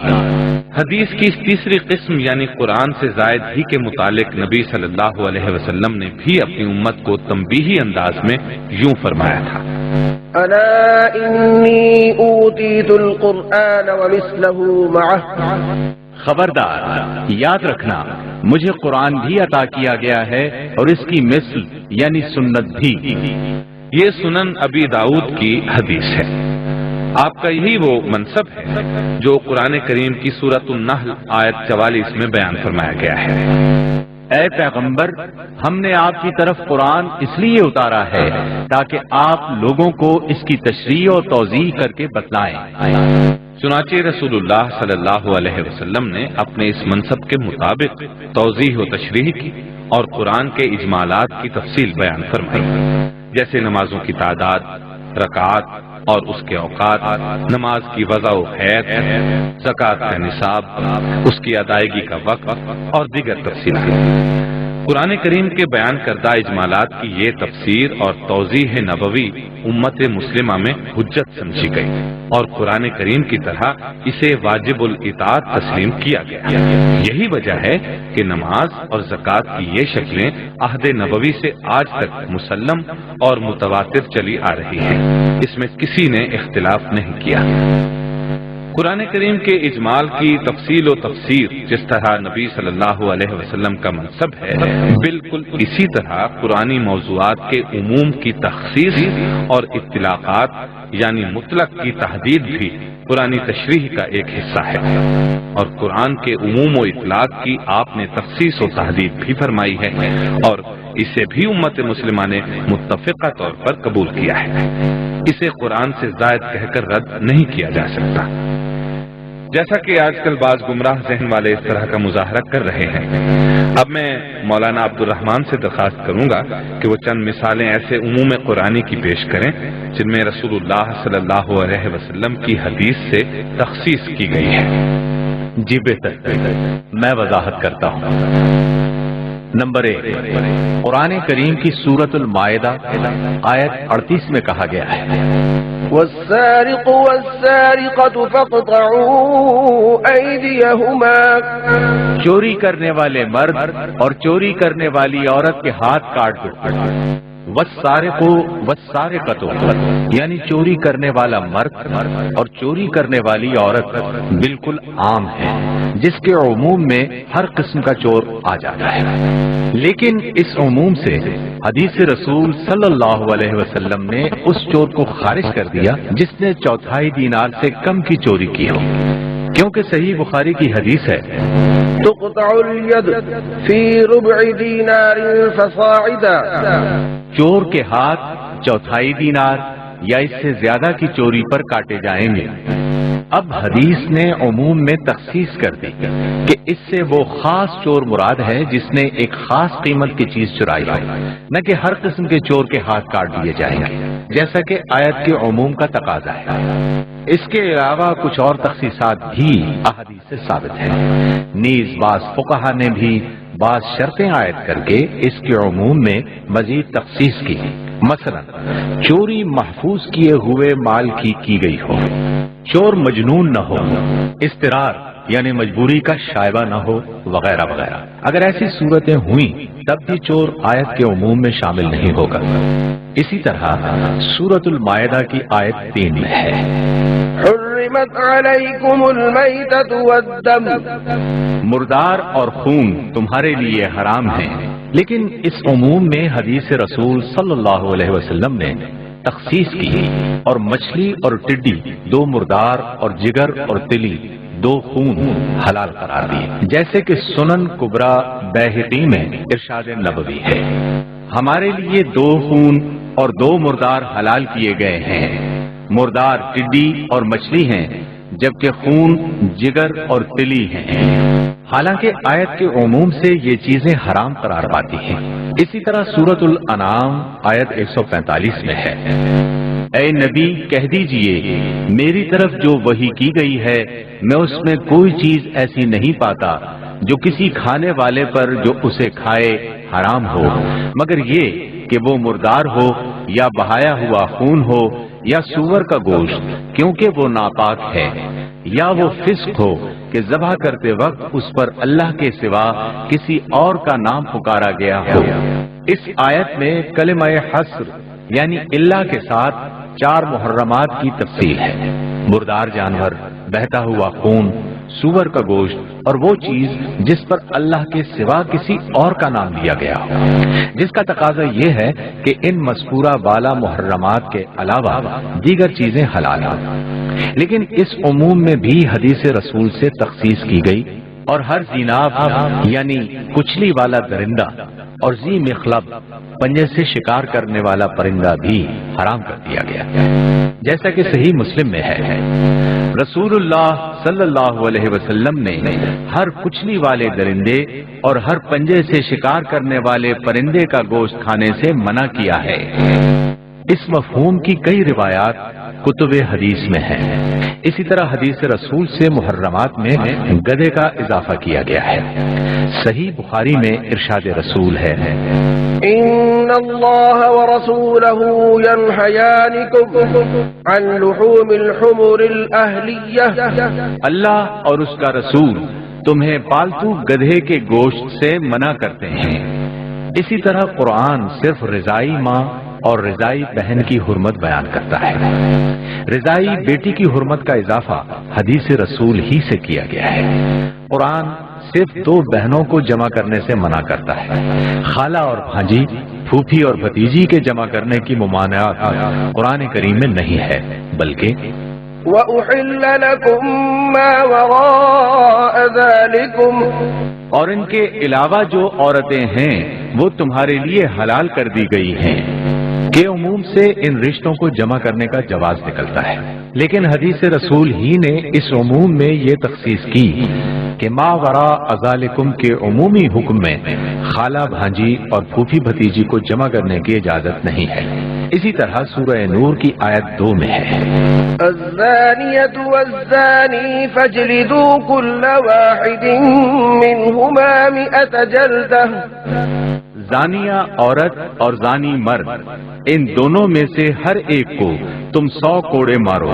حدیث کی اس تیسری قسم یعنی قرآن سے زائد ہی کے متعلق نبی صلی اللہ علیہ وسلم نے بھی اپنی امت کو تنبیہی انداز میں یوں فرمایا تھا: الا انی اوتیت القرآن ومثلہ معہ، خبردار، یاد رکھنا مجھے قرآن بھی عطا کیا گیا ہے اور اس کی مثل یعنی سنت بھی۔ یہ سنن ابی داؤد کی حدیث ہے۔ آپ کا یہی وہ منصب ہے جو قرآن کریم کی سورۃ النحل آیت 44 میں بیان فرمایا گیا ہے: اے پیغمبر، ہم نے آپ کی طرف قرآن اس لیے اتارا ہے تاکہ آپ لوگوں کو اس کی تشریح اور توضیح کر کے بتلائیں۔ چنانچہ رسول اللہ صلی اللہ علیہ وسلم نے اپنے اس منصب کے مطابق توضیح و تشریح کی اور قرآن کے اجمالات کی تفصیل بیان فرمائی، جیسے نمازوں کی تعداد، رکعات اور اس کے اوقات، نماز کی وضع و حیت، زکوٰۃ کا نصاب، اس کی ادائیگی کا وقت اور دیگر تفصیلات۔ قرآن کریم کے بیان کردہ اجمالات کی یہ تفسیر اور توضیح نبوی امت مسلمہ میں حجت سمجھی گئی اور قرآن کریم کی طرح اسے واجب الاطاعت تسلیم کیا گیا۔ یہی وجہ ہے کہ نماز اور زکوٰۃ کی یہ شکلیں عہد نبوی سے آج تک مسلم اور متواتر چلی آ رہی ہیں، اس میں کسی نے اختلاف نہیں کیا۔ قرآن کریم کے اجمال کی تفصیل و تفسیر جس طرح نبی صلی اللہ علیہ وسلم کا منصب ہے، بالکل اسی طرح قرآنی موضوعات کے عموم کی تخصیص اور اطلاقات یعنی مطلق کی تحدید بھی قرآنی تشریح کا ایک حصہ ہے، اور قرآن کے عموم و اطلاق کی آپ نے تخصیص و تحدید بھی فرمائی ہے، اور اسے بھی امت مسلمہ نے متفقہ طور پر قبول کیا ہے۔ اسے قرآن سے زائد کہہ کر رد نہیں کیا جا سکتا۔ جیسا کہ آج کل بعض گمراہ ذہن والے اس طرح کا مظاہرہ کر رہے ہیں، اب میں مولانا عبد الرحمان سے درخواست کروں گا کہ وہ چند مثالیں ایسے عموم قرآنی کی پیش کریں جن میں رسول اللہ صلی اللہ علیہ وسلم کی حدیث سے تخصیص کی گئی ہے۔ جی بہتر، میں وضاحت کرتا ہوں۔ نمبر 1، قرآن کریم کی سورۃ المائدہ آیت 38 میں کہا گیا ہے: والسارق والسارقة فاقطعوا أيديهما، چوری کرنے والے مرد اور چوری کرنے والی عورت کے ہاتھ کاٹ دو۔ والسارق والسارقۃ یعنی چوری کرنے والا مرد اور چوری کرنے والی عورت بالکل عام ہے، جس کے عموم میں ہر قسم کا چور آ جاتا ہے، لیکن اس عموم سے حدیث رسول صلی اللہ علیہ وسلم نے اس چور کو خارج کر دیا جس نے 1/4 دینار سے کم کی چوری کی ہو، کیونکہ صحیح بخاری کی حدیث ہے: تقطع اليد في ربع دينار فصاعدا، چور کے ہاتھ 1/4 دینار یا اس سے زیادہ کی چوری پر کاٹے جائیں گے۔ اب حدیث نے عموم میں تخصیص کر دی کہ اس سے وہ خاص چور مراد ہے جس نے ایک خاص قیمت کی چیز چرائی ہے، نہ کہ ہر قسم کے چور کے ہاتھ کاٹ دیے جائیں گے، جیسا کہ آیت کے عموم کا تقاضا ہے۔ اس کے علاوہ کچھ اور تخصیصات بھی احادیث سے ثابت ہیں، نیز بعض فقہا نے بھی بعض شرطیں عائد کر کے اس کے عموم میں مزید تخصیص کی، مثلا چوری محفوظ کیے ہوئے مال کی گئی ہو، چور مجنون نہ ہو، اضطرار یعنی مجبوری کا شائبہ نہ ہو، وغیرہ وغیرہ۔ اگر ایسی صورتیں ہوئیں تب بھی چور آیت کے عموم میں شامل نہیں ہوگا۔ اسی طرح سورۃ المائدہ کی آیت 3 میں ہے: حرمت علیکم المیتۃ والدم. مردار اور خون تمہارے لیے حرام ہیں، لیکن اس عموم میں حدیث رسول صلی اللہ علیہ وسلم نے تخصیص کی اور مچھلی اور ٹڈی دو مردار اور جگر اور تلی دو خون حلال قرار دیے، جیسے کہ سنن کبرا بیہقی میں ارشاد نبوی ہے۔ ہمارے لیے دو خون اور دو مردار حلال کیے گئے ہیں، مردار ٹڈی اور مچھلی ہیں، جبکہ خون جگر اور تلی ہیں۔ حالانکہ آیت کے عموم سے یہ چیزیں حرام قرار پاتی ہیں۔ اسی طرح سورۃ الانعام آیت 145 میں ہے، اے نبی کہہ دیجئے میری طرف جو وحی کی گئی ہے میں اس میں کوئی چیز ایسی نہیں پاتا جو کسی کھانے والے پر جو اسے کھائے حرام ہو، مگر یہ کہ وہ مردار ہو یا بہایا ہوا خون ہو یا سور کا گوشت، کیونکہ وہ ناپاک ہے، یا وہ فسق ہو کہ ذبح کرتے وقت اس پر اللہ کے سوا کسی اور کا نام پکارا گیا ہو۔ اس آیت میں کلمہ حصر یعنی اللہ کے ساتھ 4 محرمات کی تفصیل ہے، مردار جانور، بہتا ہوا خون، سور کا گوشت اور وہ چیز جس پر اللہ کے سوا کسی اور کا نام لیا گیا ہو، جس کا تقاضا یہ ہے کہ ان مذکورہ والا محرمات کے علاوہ دیگر چیزیں حلال ہیں۔ لیکن اس عموم میں بھی حدیث رسول سے تخصیص کی گئی اور ہر ذیناب یعنی کچلی والا درندہ اور ذی مخلب پنجے سے شکار کرنے والا پرندہ بھی حرام کر دیا گیا، جیسا کہ صحیح مسلم میں ہے، رسول اللہ صلی اللہ علیہ وسلم نے ہر کچلی والے درندے اور ہر پنجے سے شکار کرنے والے پرندے کا گوشت کھانے سے منع کیا ہے۔ اس مفہوم کی کئی روایات کتب حدیث میں ہیں۔ اسی طرح حدیث رسول سے محرمات میں گدھے کا اضافہ کیا گیا ہے۔ صحیح بخاری میں ارشاد رسول ہے، ان اللہ ورسولہ ینہیانکم عن لحوم الحمر الاہلیہ، اللہ اور اس کا رسول تمہیں پالتو گدھے کے گوشت سے منع کرتے ہیں۔ اسی طرح قرآن صرف رضائی ماں اور رضائی بہن کی حرمت بیان کرتا ہے۔ رضائی بیٹی کی حرمت کا اضافہ حدیث رسول ہی سے کیا گیا ہے۔ قرآن صرف 2 بہنوں کو جمع کرنے سے منع کرتا ہے۔ خالہ اور بھانجی، پھوپھی اور بھتیجی کے جمع کرنے کی ممانعت قرآن کریم میں نہیں ہے، بلکہ وَأُحِلَّ لَكُم مَّا وَرَاءَ ذَلِكُمْ، اور ان کے علاوہ جو عورتیں ہیں وہ تمہارے لیے حلال کر دی گئی ہیں، کے عموم سے ان رشتوں کو جمع کرنے کا جواز نکلتا ہے۔ لیکن حدیث رسول ہی نے اس عموم میں یہ تخصیص کی کہ ما وراء ذالکم کے عمومی حکم میں خالہ بھانجی اور پھوپھی بھتیجی کو جمع کرنے کی اجازت نہیں ہے۔ اسی طرح سورہ نور کی آیت 2 میں ہے، الزانیۃ والزانی فاجلدوا کل واحد منہما 100 جلدہ، زانیہ عورت اور زانی مرد، ان دونوں میں سے ہر ایک کو تم 100 کوڑے مارو۔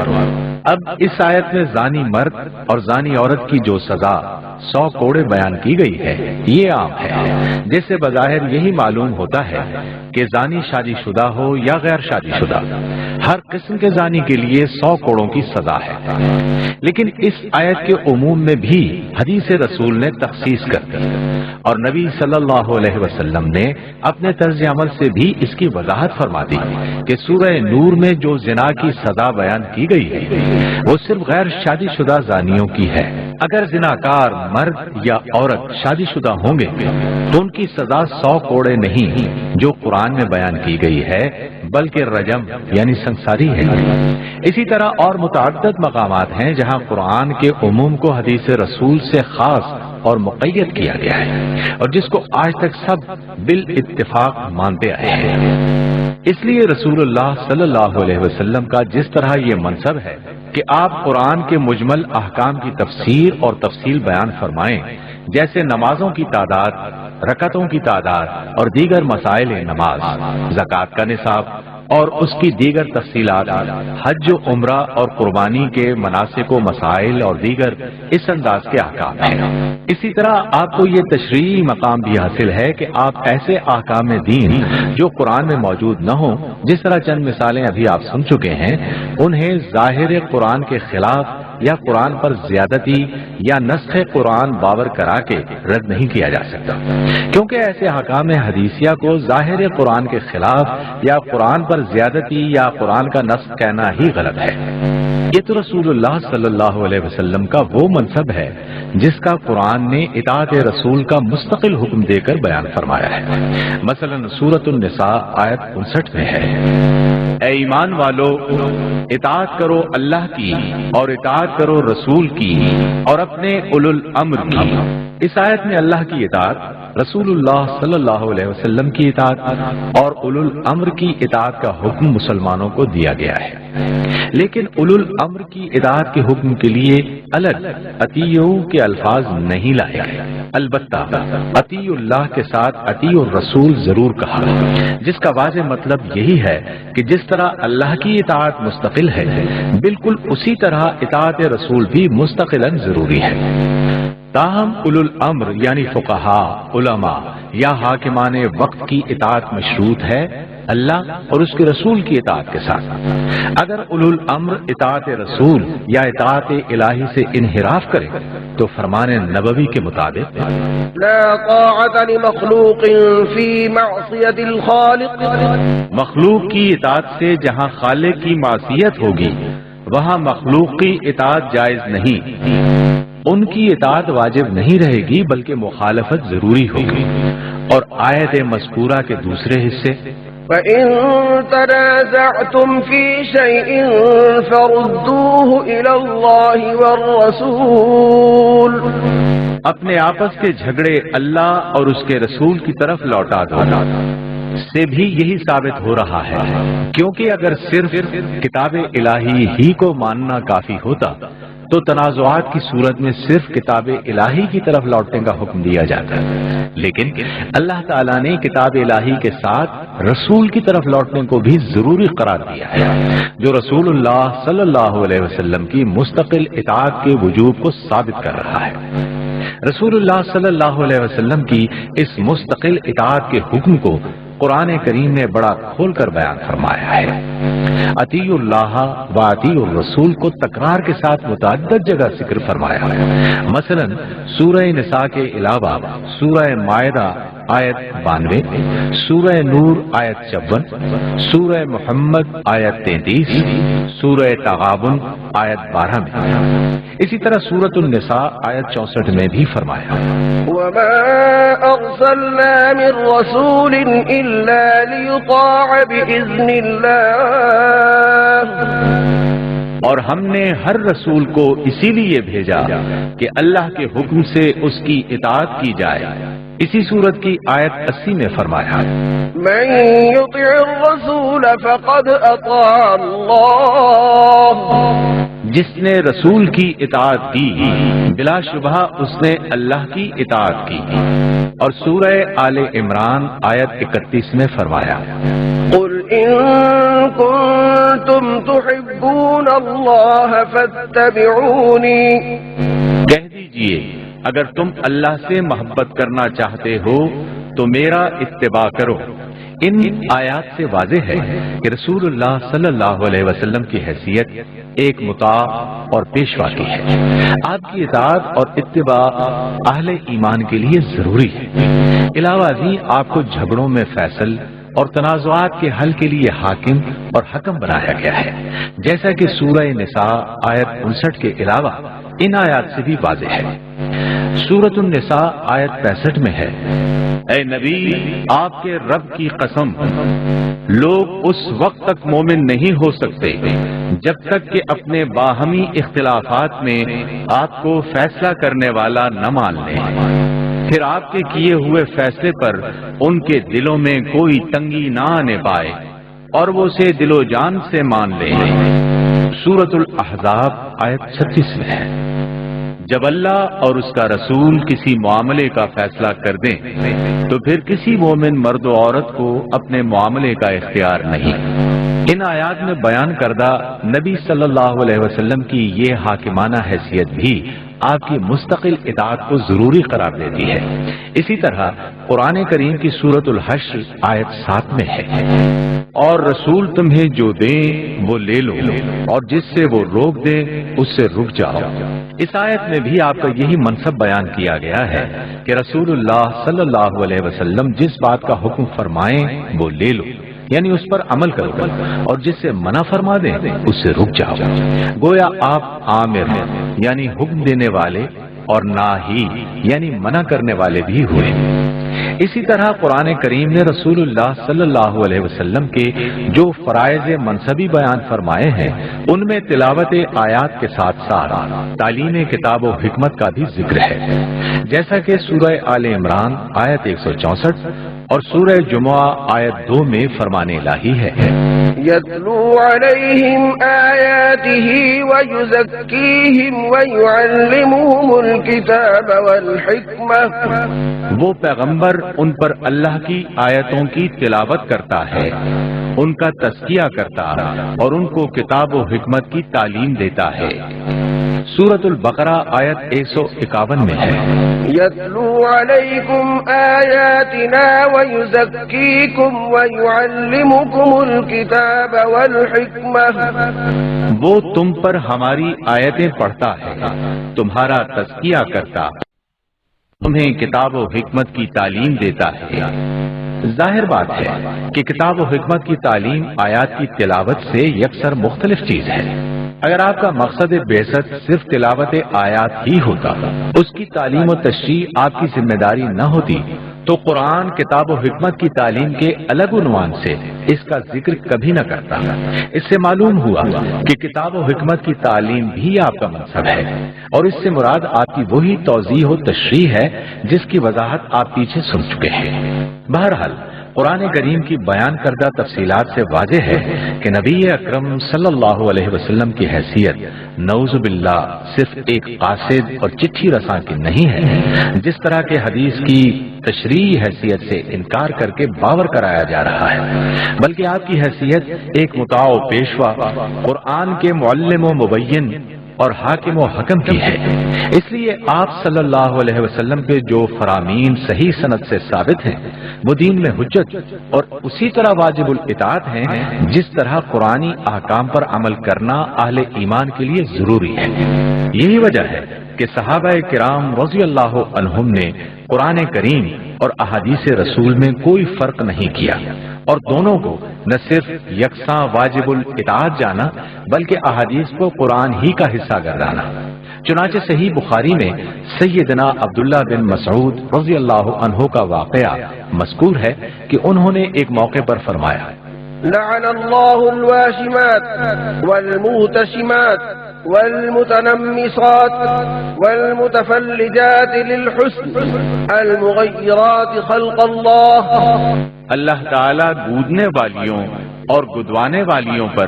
اب اس آیت میں زانی مرد اور زانی عورت کی جو سزا 100 کوڑے بیان کی گئی ہے یہ عام ہے، جس سے بظاہر یہی معلوم ہوتا ہے کہ زانی شادی شدہ ہو یا غیر شادی شدہ، ہر قسم کے زانی کے لیے 100 کوڑوں کی سزا ہے۔ لیکن اس آیت کے عموم میں بھی حدیث رسول نے تخصیص کر دی اور نبی صلی اللہ علیہ وسلم نے اپنے طرز عمل سے بھی اس کی وضاحت فرما دی کہ سورہ نور میں جو زنا کی سزا بیان کی گئی ہے وہ صرف غیر شادی شدہ زانیوں کی ہے۔ اگر زناکار مرد یا عورت شادی شدہ ہوں گے تو ان کی سزا 100 کوڑے نہیں جو قرآن میں بیان کی گئی ہے بلکہ رجم یعنی سنساری ہے۔ اسی طرح اور متعدد مقامات ہیں جہاں قرآن کے عموم کو حدیث رسول سے خاص اور مقید کیا گیا ہے اور جس کو آج تک سب بالاتفاق مانتے آئے ہیں۔ اس لیے رسول اللہ صلی اللہ علیہ وسلم کا جس طرح یہ منصب ہے کہ آپ قرآن کے مجمل احکام کی تفسیر اور تفصیل بیان فرمائیں، جیسے نمازوں کی تعداد، رکعتوں کی تعداد اور دیگر مسائل نماز، زکوٰۃ کا نصاب اور اس کی دیگر تفصیلات، حج و عمرہ اور قربانی کے مناسک و مسائل اور دیگر اس انداز کے احکام ہیں۔ اسی طرح آپ کو یہ تشریعی مقام بھی حاصل ہے کہ آپ ایسے احکام دین جو قرآن میں موجود نہ ہوں، جس طرح چند مثالیں ابھی آپ سن چکے ہیں، انہیں ظاہر قرآن کے خلاف یا قرآن پر زیادتی یا نسخ قرآن باور کرا کے رد نہیں کیا جا سکتا، کیونکہ ایسے احکام حدیثیہ کو ظاہر قرآن کے خلاف یا قرآن پر زیادتی یا قرآن کا نسخ کہنا ہی غلط ہے۔ یہ تو رسول اللہ صلی اللہ علیہ وسلم کا وہ منصب ہے جس کا قرآن نے اطاعت رسول کا مستقل حکم دے کر بیان فرمایا ہے۔ مثلا سورۃ النساء آیت 59 میں ہے، اے ایمان والو اطاعت کرو اللہ کی اور اطاعت کرو رسول کی اور اپنے اولو الامر کی۔ اس آیت میں اللہ کی اطاعت، رسول اللہ صلی اللہ علیہ وسلم کی اطاعت اور اولو الامر کی اطاعت کا حکم مسلمانوں کو دیا گیا ہے، لیکن اولو الامر کی اطاعت کے حکم کے لیے الگ اطیعو کے الفاظ نہیں لائے گئے، البتہ اطیع اللہ کے ساتھ اطیع الرسول ضرور کہا، جس کا واضح مطلب یہی ہے کہ جس طرح اللہ کی اطاعت مستقل ہے، بالکل اسی طرح اطاعت رسول بھی مستقلاً ضروری ہے۔ تاہم اولو الامر یعنی فقہا، علماء یا حاکمان وقت کی اطاعت مشروط ہے اللہ اور اس کے رسول کی اطاعت کے ساتھ۔ اگر اولو الامر اطاعت رسول یا اطاعت الہی سے انحراف کرے تو فرمان نبوی کے مطابق لا طاعة لمخلوق في معصية الخالق، مخلوق کی اطاعت سے جہاں خالق کی معصیت ہوگی وہاں مخلوق کی اطاعت جائز نہیں، ان کی اطاعت واجب نہیں رہے گی بلکہ مخالفت ضروری ہوگی۔ اور آیت مذکورہ کے دوسرے حصے فَإِن تَنَازَعْتُمْ فِي شَيْءٍ فَرُدُّوهُ إِلَى اللَّهِ وَالرَّسُولِ، اپنے آپس کے جھگڑے اللہ اور اس کے رسول کی طرف لوٹا دو سے بھی یہی ثابت ہو رہا ہے، کیونکہ اگر صرف کتاب الہی ہی کو ماننا کافی ہوتا تو تنازعات کی صورت میں صرف کتاب الہی کی طرف لوٹنے کا حکم دیا جاتا ہے، لیکن اللہ تعالیٰ نے کتاب الہی کے ساتھ رسول کی طرف لوٹنے کو بھی ضروری قرار دیا ہے، جو رسول اللہ صلی اللہ علیہ وسلم کی مستقل اطاعت کے وجوب کو ثابت کر رہا ہے۔ رسول اللہ صلی اللہ علیہ وسلم کی اس مستقل اطاعت کے حکم کو قرآن کریم نے بڑا کھول کر بیان فرمایا ہے۔ اطیع اللہ و اطیع الرسول کو تکرار کے ساتھ متعدد جگہ ذکر فرمایا ہے، مثلا سورہ نساء کے علاوہ سورہ مائدہ آیت 92، سورہ نور آیت 56، سورہ محمد آیت 33، سورہ تغابن آیت 12 میں، اسی طرح سورۃ النساء آیت 64 میں بھی فرمایا، وَمَا أَرْسَلْنَا مِن رَّسُولٍ إِلَّا لِيُطَاعَ بِإِذْنِ اللَّهِ، اور ہم نے ہر رسول کو اسی لیے بھیجا کہ اللہ کے حکم سے اس کی اطاعت کی جائے۔ اسی سورت کی آیت 80 میں فرمایا، مَن يُطِعِ الرَّسُولَ فَقَدْ أَطَاعَ اللَّهَ، جس نے رسول کی اطاعت کی بلا شبہ اس نے اللہ کی اطاعت کی۔ اور سورہ آل عمران آیت 31 میں فرمایا، قُلْ إِن كُنتُمْ تُحِبُّونَ اللَّهَ فَاتَّبِعُونِي، کہہ دیجئے اگر تم اللہ سے محبت کرنا چاہتے ہو تو میرا اتباع کرو۔ ان آیات سے واضح ہے کہ رسول اللہ صلی اللہ علیہ وسلم کی حیثیت ایک مطاع اور پیشوا کی ہے۔ آپ کی اطاعت اور اتباع اہل ایمان کے لیے ضروری ہے۔ علاوہ ازیں آپ کو جھگڑوں میں فیصل اور تنازعات کے حل کے لیے حاکم اور حکم بنایا گیا ہے، جیسا کہ سورہ نساء آیت 59 کے علاوہ ان آیات سے بھی واضح ہے۔ سورۃ النساء آیت 65 میں ہے، اے نبی آپ کے رب کی قسم لوگ اس وقت تک مومن نہیں ہو سکتے جب تک کہ اپنے باہمی اختلافات میں آپ کو فیصلہ کرنے والا نہ مان لیں، پھر آپ کے کیے ہوئے فیصلے پر ان کے دلوں میں کوئی تنگی نہ آنے پائے اور وہ اسے دل و جان سے مان لیں۔ سورۃ الاحزاب آیت 36 میں ہے، جب اللہ اور اس کا رسول کسی معاملے کا فیصلہ کر دیں تو پھر کسی مومن مرد و عورت کو اپنے معاملے کا اختیار نہیں۔ ان آیات میں بیان کردہ نبی صلی اللہ علیہ وسلم کی یہ حاکمانہ حیثیت بھی آپ کی مستقل اطاعت کو ضروری قرار دیتی ہے۔ اسی طرح قرآن کریم کی سورۃ الحشر آیت 7 میں ہے، اور رسول تمہیں جو دے وہ لے لو اور جس سے وہ روک دے اس سے رک جاؤ۔ اس آیت میں بھی آپ کا یہی منصب بیان کیا گیا ہے کہ رسول اللہ صلی اللہ علیہ وسلم جس بات کا حکم فرمائیں وہ لے لو، یعنی اس پر عمل کرو، اور جس سے منع فرما دیں اس سے رک جاؤ۔ گویا آپ عامر ہیں، یعنی حکم دینے والے، اور ناہی یعنی منع کرنے والے بھی ہوئے۔ اسی طرح قرآن کریم نے رسول اللہ صلی اللہ علیہ وسلم کے جو فرائض منصبی بیان فرمائے ہیں ان میں تلاوت آیات کے ساتھ ساتھ تعلیم کتاب و حکمت کا بھی ذکر ہے، جیسا کہ سورہ آل عمران آیت 164 اور سورہ جمعہ آیت 2 میں فرمان الہی ہے، يتلو عليهم آياته ويزكيهم ويعلمهم الكتاب والحكمة۔ وہ پیغمبر ان پر اللہ کی آیتوں کی تلاوت کرتا ہے، ان کا تزکیہ کرتا اور ان کو کتاب و حکمت کی تعلیم دیتا ہے۔ سورۃ البقرہ آیت 151 میں ہے، يتلو عليكم آياتنا ويزكيكم ويعلمكم الكتاب والحكمة۔ وہ تم پر ہماری آیتیں پڑھتا ہے، تمہارا تزکیہ کرتا، تمہیں کتاب و حکمت کی تعلیم دیتا ہے۔ ظاہر بات ہے کہ کتاب و حکمت کی تعلیم آیات کی تلاوت سے یکسر مختلف چیز ہے۔ اگر آپ کا مقصد بعثت صرف تلاوت آیات ہی ہوتا، اس کی تعلیم و تشریح آپ کی ذمہ داری نہ ہوتی، تو قرآن کتاب و حکمت کی تعلیم کے الگ عنوان سے اس کا ذکر کبھی نہ کرتا۔ اس سے معلوم ہوا کہ کتاب و حکمت کی تعلیم بھی آپ کا منصب ہے، اور اس سے مراد آپ کی وہی توضیح و تشریح ہے جس کی وضاحت آپ پیچھے سن چکے ہیں۔ بہرحال قرآن کریم کی بیان کردہ تفصیلات سے واضح ہے کہ نبی اکرم صلی اللہ علیہ وسلم کی حیثیت نعوذ باللہ صرف ایک قاصد اور چٹھی رساں کی نہیں ہے، جس طرح کے حدیث کی تشریحی حیثیت سے انکار کر کے باور کرایا جا رہا ہے، بلکہ آپ کی حیثیت ایک مطاع و پیشوا، قرآن کے معلم و مبین اور حاکم و حکم کی ہے۔ اس لیے آپ صلی اللہ علیہ وسلم کے جو فرامین صحیح سند سے ثابت ہیں وہ دین میں حجت اور اسی طرح واجب الاطاعت ہیں جس طرح قرآنی احکام پر عمل کرنا اہل ایمان کے لیے ضروری ہے۔ یہی وجہ ہے کہ صحابہ کرام رضی اللہ عنہم نے قرآن کریم اور احادیث رسول میں کوئی فرق نہیں کیا، اور دونوں کو نہ صرف یکساں واجب الاطاعت جانا بلکہ احادیث کو قرآن ہی کا حصہ گردانا۔ چنانچہ صحیح بخاری میں سیدنا عبداللہ بن مسعود رضی اللہ عنہ کا واقعہ مذکور ہے کہ انہوں نے ایک موقع پر فرمایا، لعن الله الواشمات والموتشمات والمتنمصات والمتفلجات للحسن المغيرات خلق الله۔ اللہ تعالیٰ گودنے والیوں اور گدوانے والیوں پر،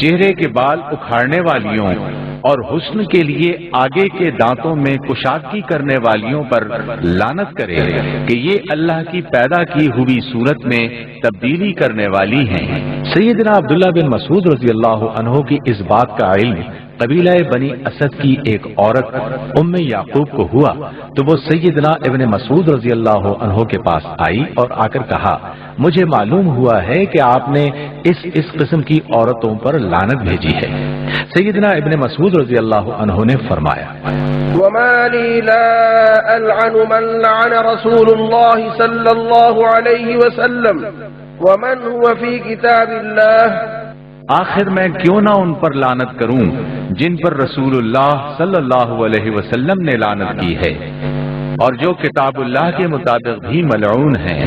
چہرے کے بال اکھاڑنے والیوں اور حسن کے لیے آگے کے دانتوں میں کشادگی کرنے والیوں پر لعنت کرے کہ یہ اللہ کی پیدا کی ہوئی صورت میں تبدیلی کرنے والی ہیں۔ سیدنا عبداللہ بن مسعود رضی اللہ عنہ کی اس بات کا علم قبیلہ بنی اسد کی ایک عورت ام یعقوب کو ہوا تو وہ سیدنا ابن مسعود رضی اللہ عنہ کے پاس آئی اور آ کر کہا، مجھے معلوم ہوا ہے کہ آپ نے اس قسم کی عورتوں پر لعنت بھیجی ہے۔ سیدنا ابن مسعود رضی اللہ عنہ نے فرمایا، وما لي لا ألعن من لعن رسول الله صلى الله عليه وسلم ومن هو في كتاب الله۔ آخر میں کیوں نہ ان پر لعنت کروں جن پر رسول اللہ صلی اللہ علیہ وسلم نے لعنت کی ہے اور جو کتاب اللہ کے مطابق بھی ملعون ہیں۔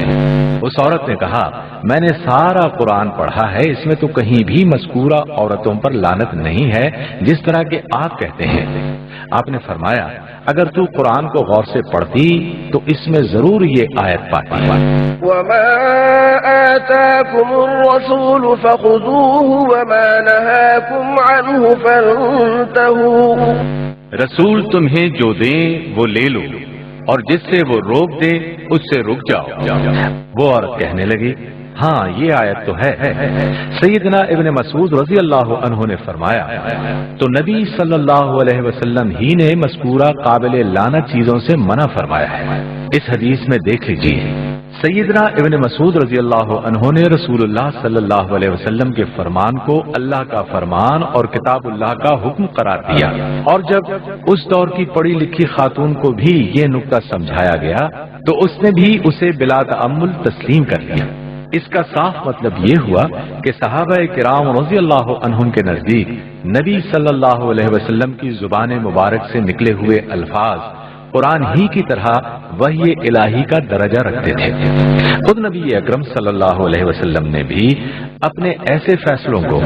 اس عورت نے کہا، میں نے سارا قرآن پڑھا ہے، اس میں تو کہیں بھی مذکورہ عورتوں پر لعنت نہیں ہے جس طرح کہ آپ کہتے ہیں۔ آپ نے فرمایا، اگر تو قرآن کو غور سے پڑھتی تو اس میں ضرور یہ آیت پاتی۔ وما آتاكم الرسول فخذوه وما نهاكم عنه فانتهوا۔ رسول تمہیں جو دے وہ لے لو اور جس سے وہ روک دے اس سے رک جاؤ۔ وہ عورت کہنے لگی، ہاں یہ آیت تو ہے۔ سیدنا ابن مسعود رضی اللہ عنہ نے فرمایا تو نبی صلی اللہ علیہ وسلم ہی نے مذکورہ قابل لعنت چیزوں سے منع فرمایا ہے۔ اس حدیث میں دیکھ لیجیے، سیدنا ابن مسعود رضی اللہ عنہ نے رسول اللہ صلی اللہ علیہ وسلم کے فرمان کو اللہ کا فرمان اور کتاب اللہ کا حکم قرار دیا، اور جب اس دور کی پڑھی لکھی خاتون کو بھی یہ نکتہ سمجھایا گیا تو اس نے بھی اسے بلا تأمل تسلیم کر لیا۔ اس کا صاف مطلب یہ ہوا کہ صحابہ کرام رضی اللہ عنہم کے نزدیک نبی صلی اللہ علیہ وسلم کی زبان مبارک سے نکلے ہوئے الفاظ قرآن ہی کی طرح وحی الہی کا درجہ رکھتے تھے۔ خود نبی اکرم صلی اللہ علیہ وسلم نے بھی اپنے ایسے فیصلوں کو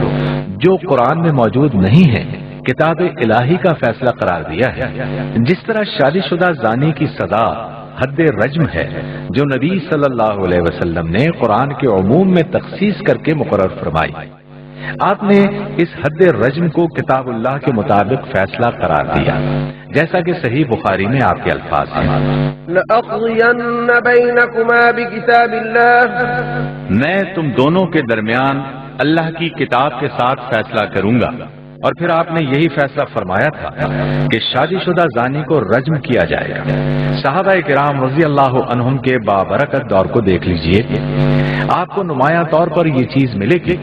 جو قرآن میں موجود نہیں ہیں کتاب الہی کا فیصلہ قرار دیا ہے۔ جس طرح شادی شدہ زانی کی سزا حد رجم ہے جو نبی صلی اللہ علیہ وسلم نے قرآن کے عموم میں تخصیص کر کے مقرر فرمائی، آپ نے اس حد رجم کو کتاب اللہ کے مطابق فیصلہ قرار دیا، جیسا کہ صحیح بخاری میں آپ کے الفاظ ہیں، لَأَقْضِيَنَّ بَيْنَكُمَا بِكِتَابِ اللَّهِ، میں تم دونوں کے درمیان اللہ کی کتاب کے ساتھ فیصلہ کروں گا۔ اور پھر آپ نے یہی فیصلہ فرمایا تھا کہ شادی شدہ زانی کو رجم کیا جائے گا۔ صحابہ کرام رضی اللہ عنہم کے بابرکت دور کو دیکھ لیجئے، آپ کو نمایاں طور پر یہ چیز ملے گی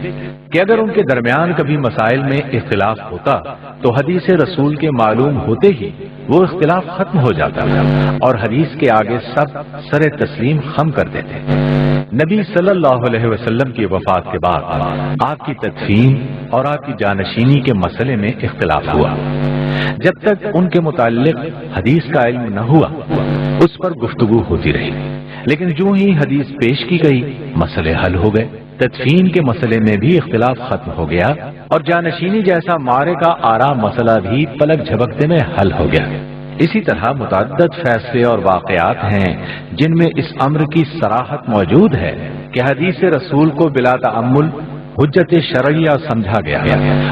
کہ اگر ان کے درمیان کبھی مسائل میں اختلاف ہوتا تو حدیث رسول کے معلوم ہوتے ہی وہ اختلاف ختم ہو جاتا اور حدیث کے آگے سب سر تسلیم خم کر دیتے۔ نبی صلی اللہ علیہ وسلم کی وفات کے بعد آپ کی تدفین اور آپ کی جانشینی کے مسئلے میں اختلاف ہوا۔ جب تک ان کے متعلق حدیث کا علم نہ ہوا اس پر گفتگو ہوتی رہی، لیکن جو ہی حدیث پیش کی گئی مسئلے حل ہو گئے، تدفین کے مسئلے میں بھی اختلاف ختم ہو گیا اور جانشینی جیسا مارے کا آرا مسئلہ بھی پلک جھپکتے میں حل ہو گیا۔ اسی طرح متعدد فیصلے اور واقعات ہیں جن میں اس امر کی صراحت موجود ہے کہ حدیث رسول کو بلا تأمل حجت شرعیہ سمجھا گیا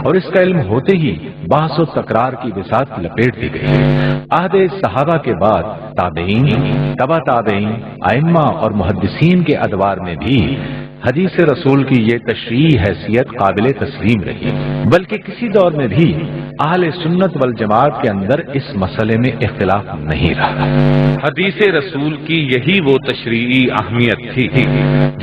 اور اس کا علم ہوتے ہی بحث و تکرار کی بساط لپیٹ دی گئی۔ عہد صحابہ کے بعد تابعین، تبع تابعین، ائمہ اور محدثین کے ادوار میں بھی حدیث رسول کی یہ تشریعی حیثیت قابل تسلیم رہی، بلکہ کسی دور میں بھی اہل سنت والجماعت کے اندر اس مسئلے میں اختلاف نہیں رہا۔ حدیث رسول کی یہی وہ تشریعی اہمیت تھی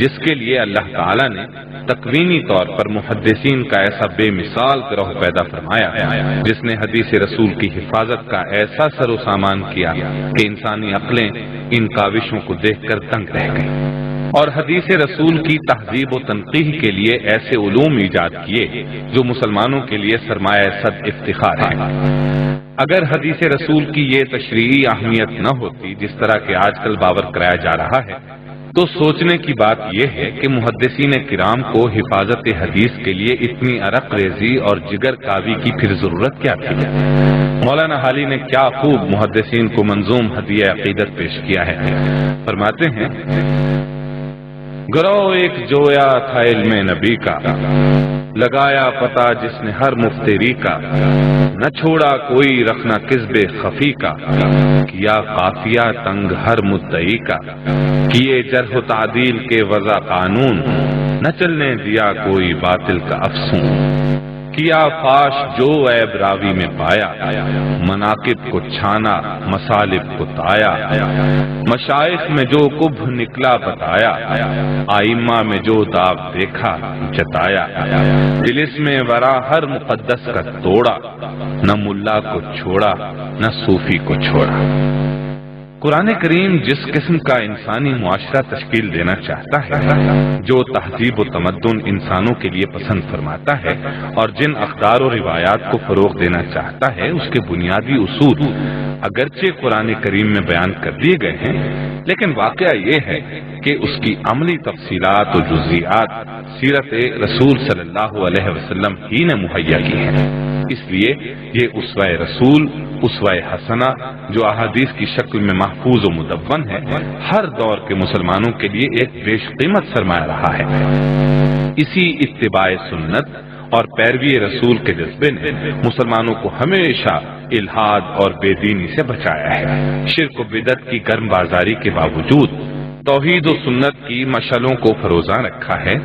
جس کے لیے اللہ تعالیٰ نے تکوینی طور پر محدثین کا ایسا بے مثال گروہ پیدا فرمایا جس نے حدیث رسول کی حفاظت کا ایسا سر و سامان کیا کہ انسانی عقلیں ان کاوشوں کو دیکھ کر دنگ رہ گئیں، اور حدیث رسول کی تہذیب و تنقیح کے لیے ایسے علوم ایجاد کیے جو مسلمانوں کے لیے سرمایہ صد افتخار ہے۔ اگر حدیث رسول کی یہ تشریعی اہمیت نہ ہوتی جس طرح کہ آج کل باور کرایا جا رہا ہے تو سوچنے کی بات یہ ہے کہ محدثین کرام کو حفاظت حدیث کے لیے اتنی عرق ریزی اور جگر کاوی کی پھر ضرورت کیا تھی۔ مولانا حالی نے کیا خوب محدثین کو منظوم ہدیہ عقیدت پیش کیا ہے۔ فرماتے ہیں، گرو ایک جویا تھا علم نبی کا، لگایا پتا جس نے ہر مفتری کا، نہ چھوڑا کوئی رکھنا کذب خفی کا، کیا قافیہ تنگ ہر مدعی کا، کیے جرح و تعدیل کے وضع قانون، نہ چلنے دیا کوئی باطل کا افسون، کیا فاش جو عیب راوی میں پایا، مناقب کو چھانا مصالب کو تایا، مشائخ میں جو کبھ نکلا بتایا، آئمہ میں جو داغ دیکھا جتایا، دلس میں ورا ہر مقدس کا توڑا، نہ ملا کو چھوڑا نہ صوفی کو چھوڑا۔ قرآن کریم جس قسم کا انسانی معاشرہ تشکیل دینا چاہتا ہے، جو تہذیب و تمدن انسانوں کے لیے پسند فرماتا ہے اور جن اقدار و روایات کو فروغ دینا چاہتا ہے، اس کے بنیادی اصول اگرچہ قرآن کریم میں بیان کر دیے گئے ہیں، لیکن واقعہ یہ ہے کہ اس کی عملی تفصیلات و جزیات سیرت رسول صلی اللہ علیہ وسلم ہی نے مہیا کی ہیں۔ اس لیے یہ اسوہ رسول، اسوہ حسنہ جو احادیث کی شکل میں محفوظ و مدون ہے، ہر دور کے مسلمانوں کے لیے ایک بیش قیمت سرمایہ رہا ہے۔ اسی اتباع سنت اور پیروی رسول کے جذبے نے مسلمانوں کو ہمیشہ الحاد اور بے دینی سے بچایا ہے۔ شرک و بدعت کی گرم بازاری کے باوجود توحید و سنت کی مشعلوں کو فروزاں رکھا ہے،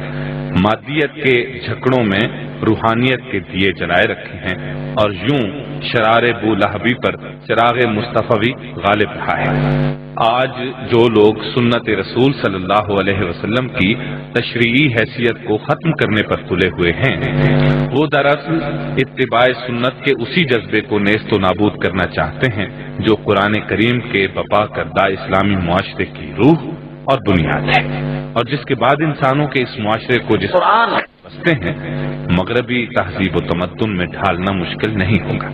مادیت کے جھکڑوں میں روحانیت کے دیے جلائے رکھے ہیں، اور یوں شرار بو لہبی پر چراغ مصطفی غالب رہا ہے۔ آج جو لوگ سنت رسول صلی اللہ علیہ وسلم کی تشریعی حیثیت کو ختم کرنے پر تلے ہوئے ہیں، وہ دراصل اتباع سنت کے اسی جذبے کو نیست و نابود کرنا چاہتے ہیں جو قرآن کریم کے بپا کردہ اسلامی معاشرے کی روح اور بنیاد ہے، اور جس کے بعد انسانوں کے اس معاشرے کو جس قرآن بستے ہیں مغربی تہذیب و تمدن میں ڈھالنا مشکل نہیں ہوگا۔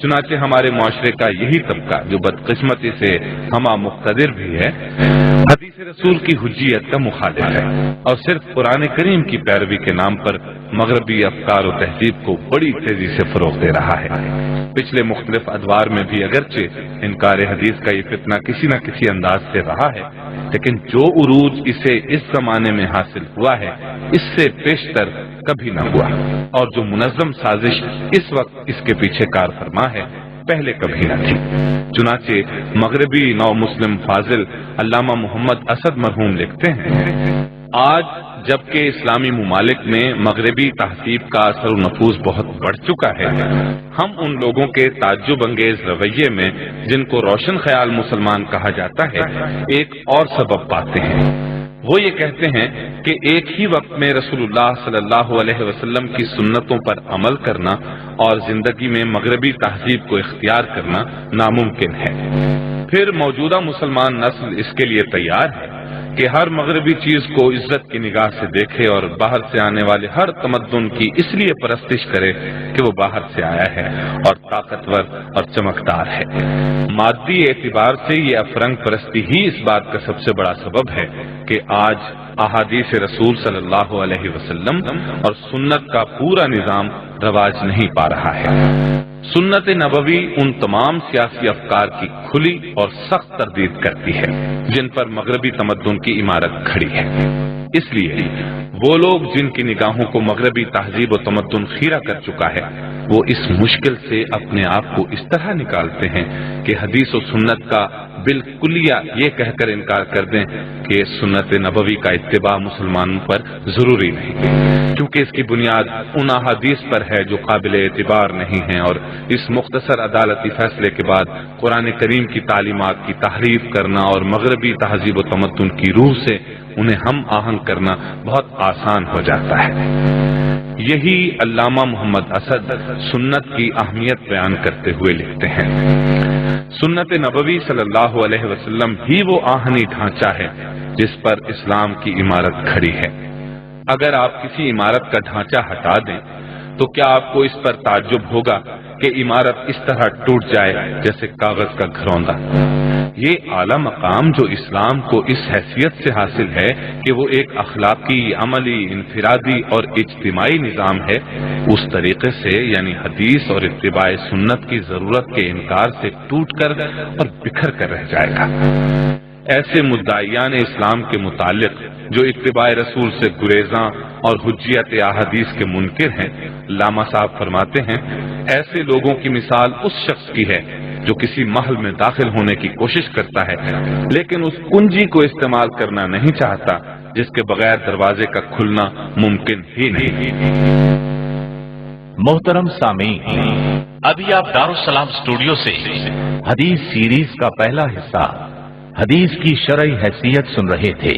چنانچہ ہمارے معاشرے کا یہی طبقہ جو بدقسمتی سے ہمہ مقتدر بھی ہے، حدیث رسول کی حجیت کا مخالف ہے اور صرف قرآن کریم کی پیروی کے نام پر مغربی افکار و تہذیب کو بڑی تیزی سے فروغ دے رہا ہے۔ پچھلے مختلف ادوار میں بھی اگرچہ انکار حدیث کا یہ فتنہ کسی نہ کسی انداز سے رہا ہے، لیکن جو عروج اسے اس زمانے میں حاصل ہوا ہے اس سے پیشتر کبھی نہ ہوا، اور جو منظم سازش اس وقت اس کے پیچھے کار فرما ہے پہلے کبھی نہ تھی۔ چنانچہ مغربی نو مسلم فاضل علامہ محمد اسد مرحوم لکھتے ہیں، آج جبکہ اسلامی ممالک میں مغربی تہذیب کا اثر و نفوذ بہت بڑھ چکا ہے، ہم ان لوگوں کے تعجب انگیز رویے میں جن کو روشن خیال مسلمان کہا جاتا ہے ایک اور سبب پاتے ہیں۔ وہ یہ کہتے ہیں کہ ایک ہی وقت میں رسول اللہ صلی اللہ علیہ وسلم کی سنتوں پر عمل کرنا اور زندگی میں مغربی تہذیب کو اختیار کرنا ناممکن ہے۔ پھر موجودہ مسلمان نسل اس کے لیے تیار ہے کہ ہر مغربی چیز کو عزت کی نگاہ سے دیکھے اور باہر سے آنے والے ہر تمدن کی اس لیے پرستش کرے کہ وہ باہر سے آیا ہے اور طاقتور اور چمکدار ہے۔ مادی اعتبار سے یہ افرنگ پرستی ہی اس بات کا سب سے بڑا سبب ہے کہ آج احادیث رسول صلی اللہ علیہ وسلم اور سنت کا پورا نظام رواج نہیں پا رہا ہے۔ سنت نبوی ان تمام سیاسی افکار کی کھلی اور سخت تردید کرتی ہے جن پر مغربی تمدن کی عمارت کھڑی ہے۔ اس لیے وہ لوگ جن کی نگاہوں کو مغربی تہذیب و تمدن خیرہ کر چکا ہے وہ اس مشکل سے اپنے آپ کو اس طرح نکالتے ہیں کہ حدیث و سنت کا بالکلیہ یہ کہہ کر انکار کر دیں کہ سنت نبوی کا اتباع مسلمانوں پر ضروری نہیں، کیونکہ اس کی بنیاد ان احادیث پر ہے جو قابل اعتبار نہیں ہیں، اور اس مختصر عدالتی فیصلے کے بعد قرآن کریم کی تعلیمات کی تحریف کرنا اور مغربی تہذیب و تمدن کی روح سے انہیں ہم آہنگ کرنا بہت آسان ہو جاتا ہے۔ یہی علامہ محمد اسد سنت کی اہمیت بیان کرتے ہوئے لکھتے ہیں، سنت نبوی صلی اللہ علیہ وسلم ہی وہ آہنی ڈھانچہ ہے جس پر اسلام کی عمارت کھڑی ہے۔ اگر آپ کسی عمارت کا ڈھانچہ ہٹا دیں تو کیا آپ کو اس پر تعجب ہوگا کہ عمارت اس طرح ٹوٹ جائے جیسے کاغذ کا گھروندا؟ یہ اعلیٰ مقام جو اسلام کو اس حیثیت سے حاصل ہے کہ وہ ایک اخلاقی، عملی، انفرادی اور اجتماعی نظام ہے، اس طریقے سے یعنی حدیث اور اتباع سنت کی ضرورت کے انکار سے ٹوٹ کر اور بکھر کر رہ جائے گا۔ ایسے مدعیان اسلام کے متعلق جو اتباع رسول سے گریزاں اور حجیت احادیث کے منکر ہیں، علامہ صاحب فرماتے ہیں ایسے لوگوں کی مثال اس شخص کی ہے جو کسی محل میں داخل ہونے کی کوشش کرتا ہے لیکن اس کنجی کو استعمال کرنا نہیں چاہتا جس کے بغیر دروازے کا کھلنا ممکن ہی نہیں۔ محترم سامعین، ابھی آپ دارالسلام اسٹوڈیو سے حدیث سیریز کا پہلا حصہ حدیث کی شرعی حیثیت سن رہے تھے۔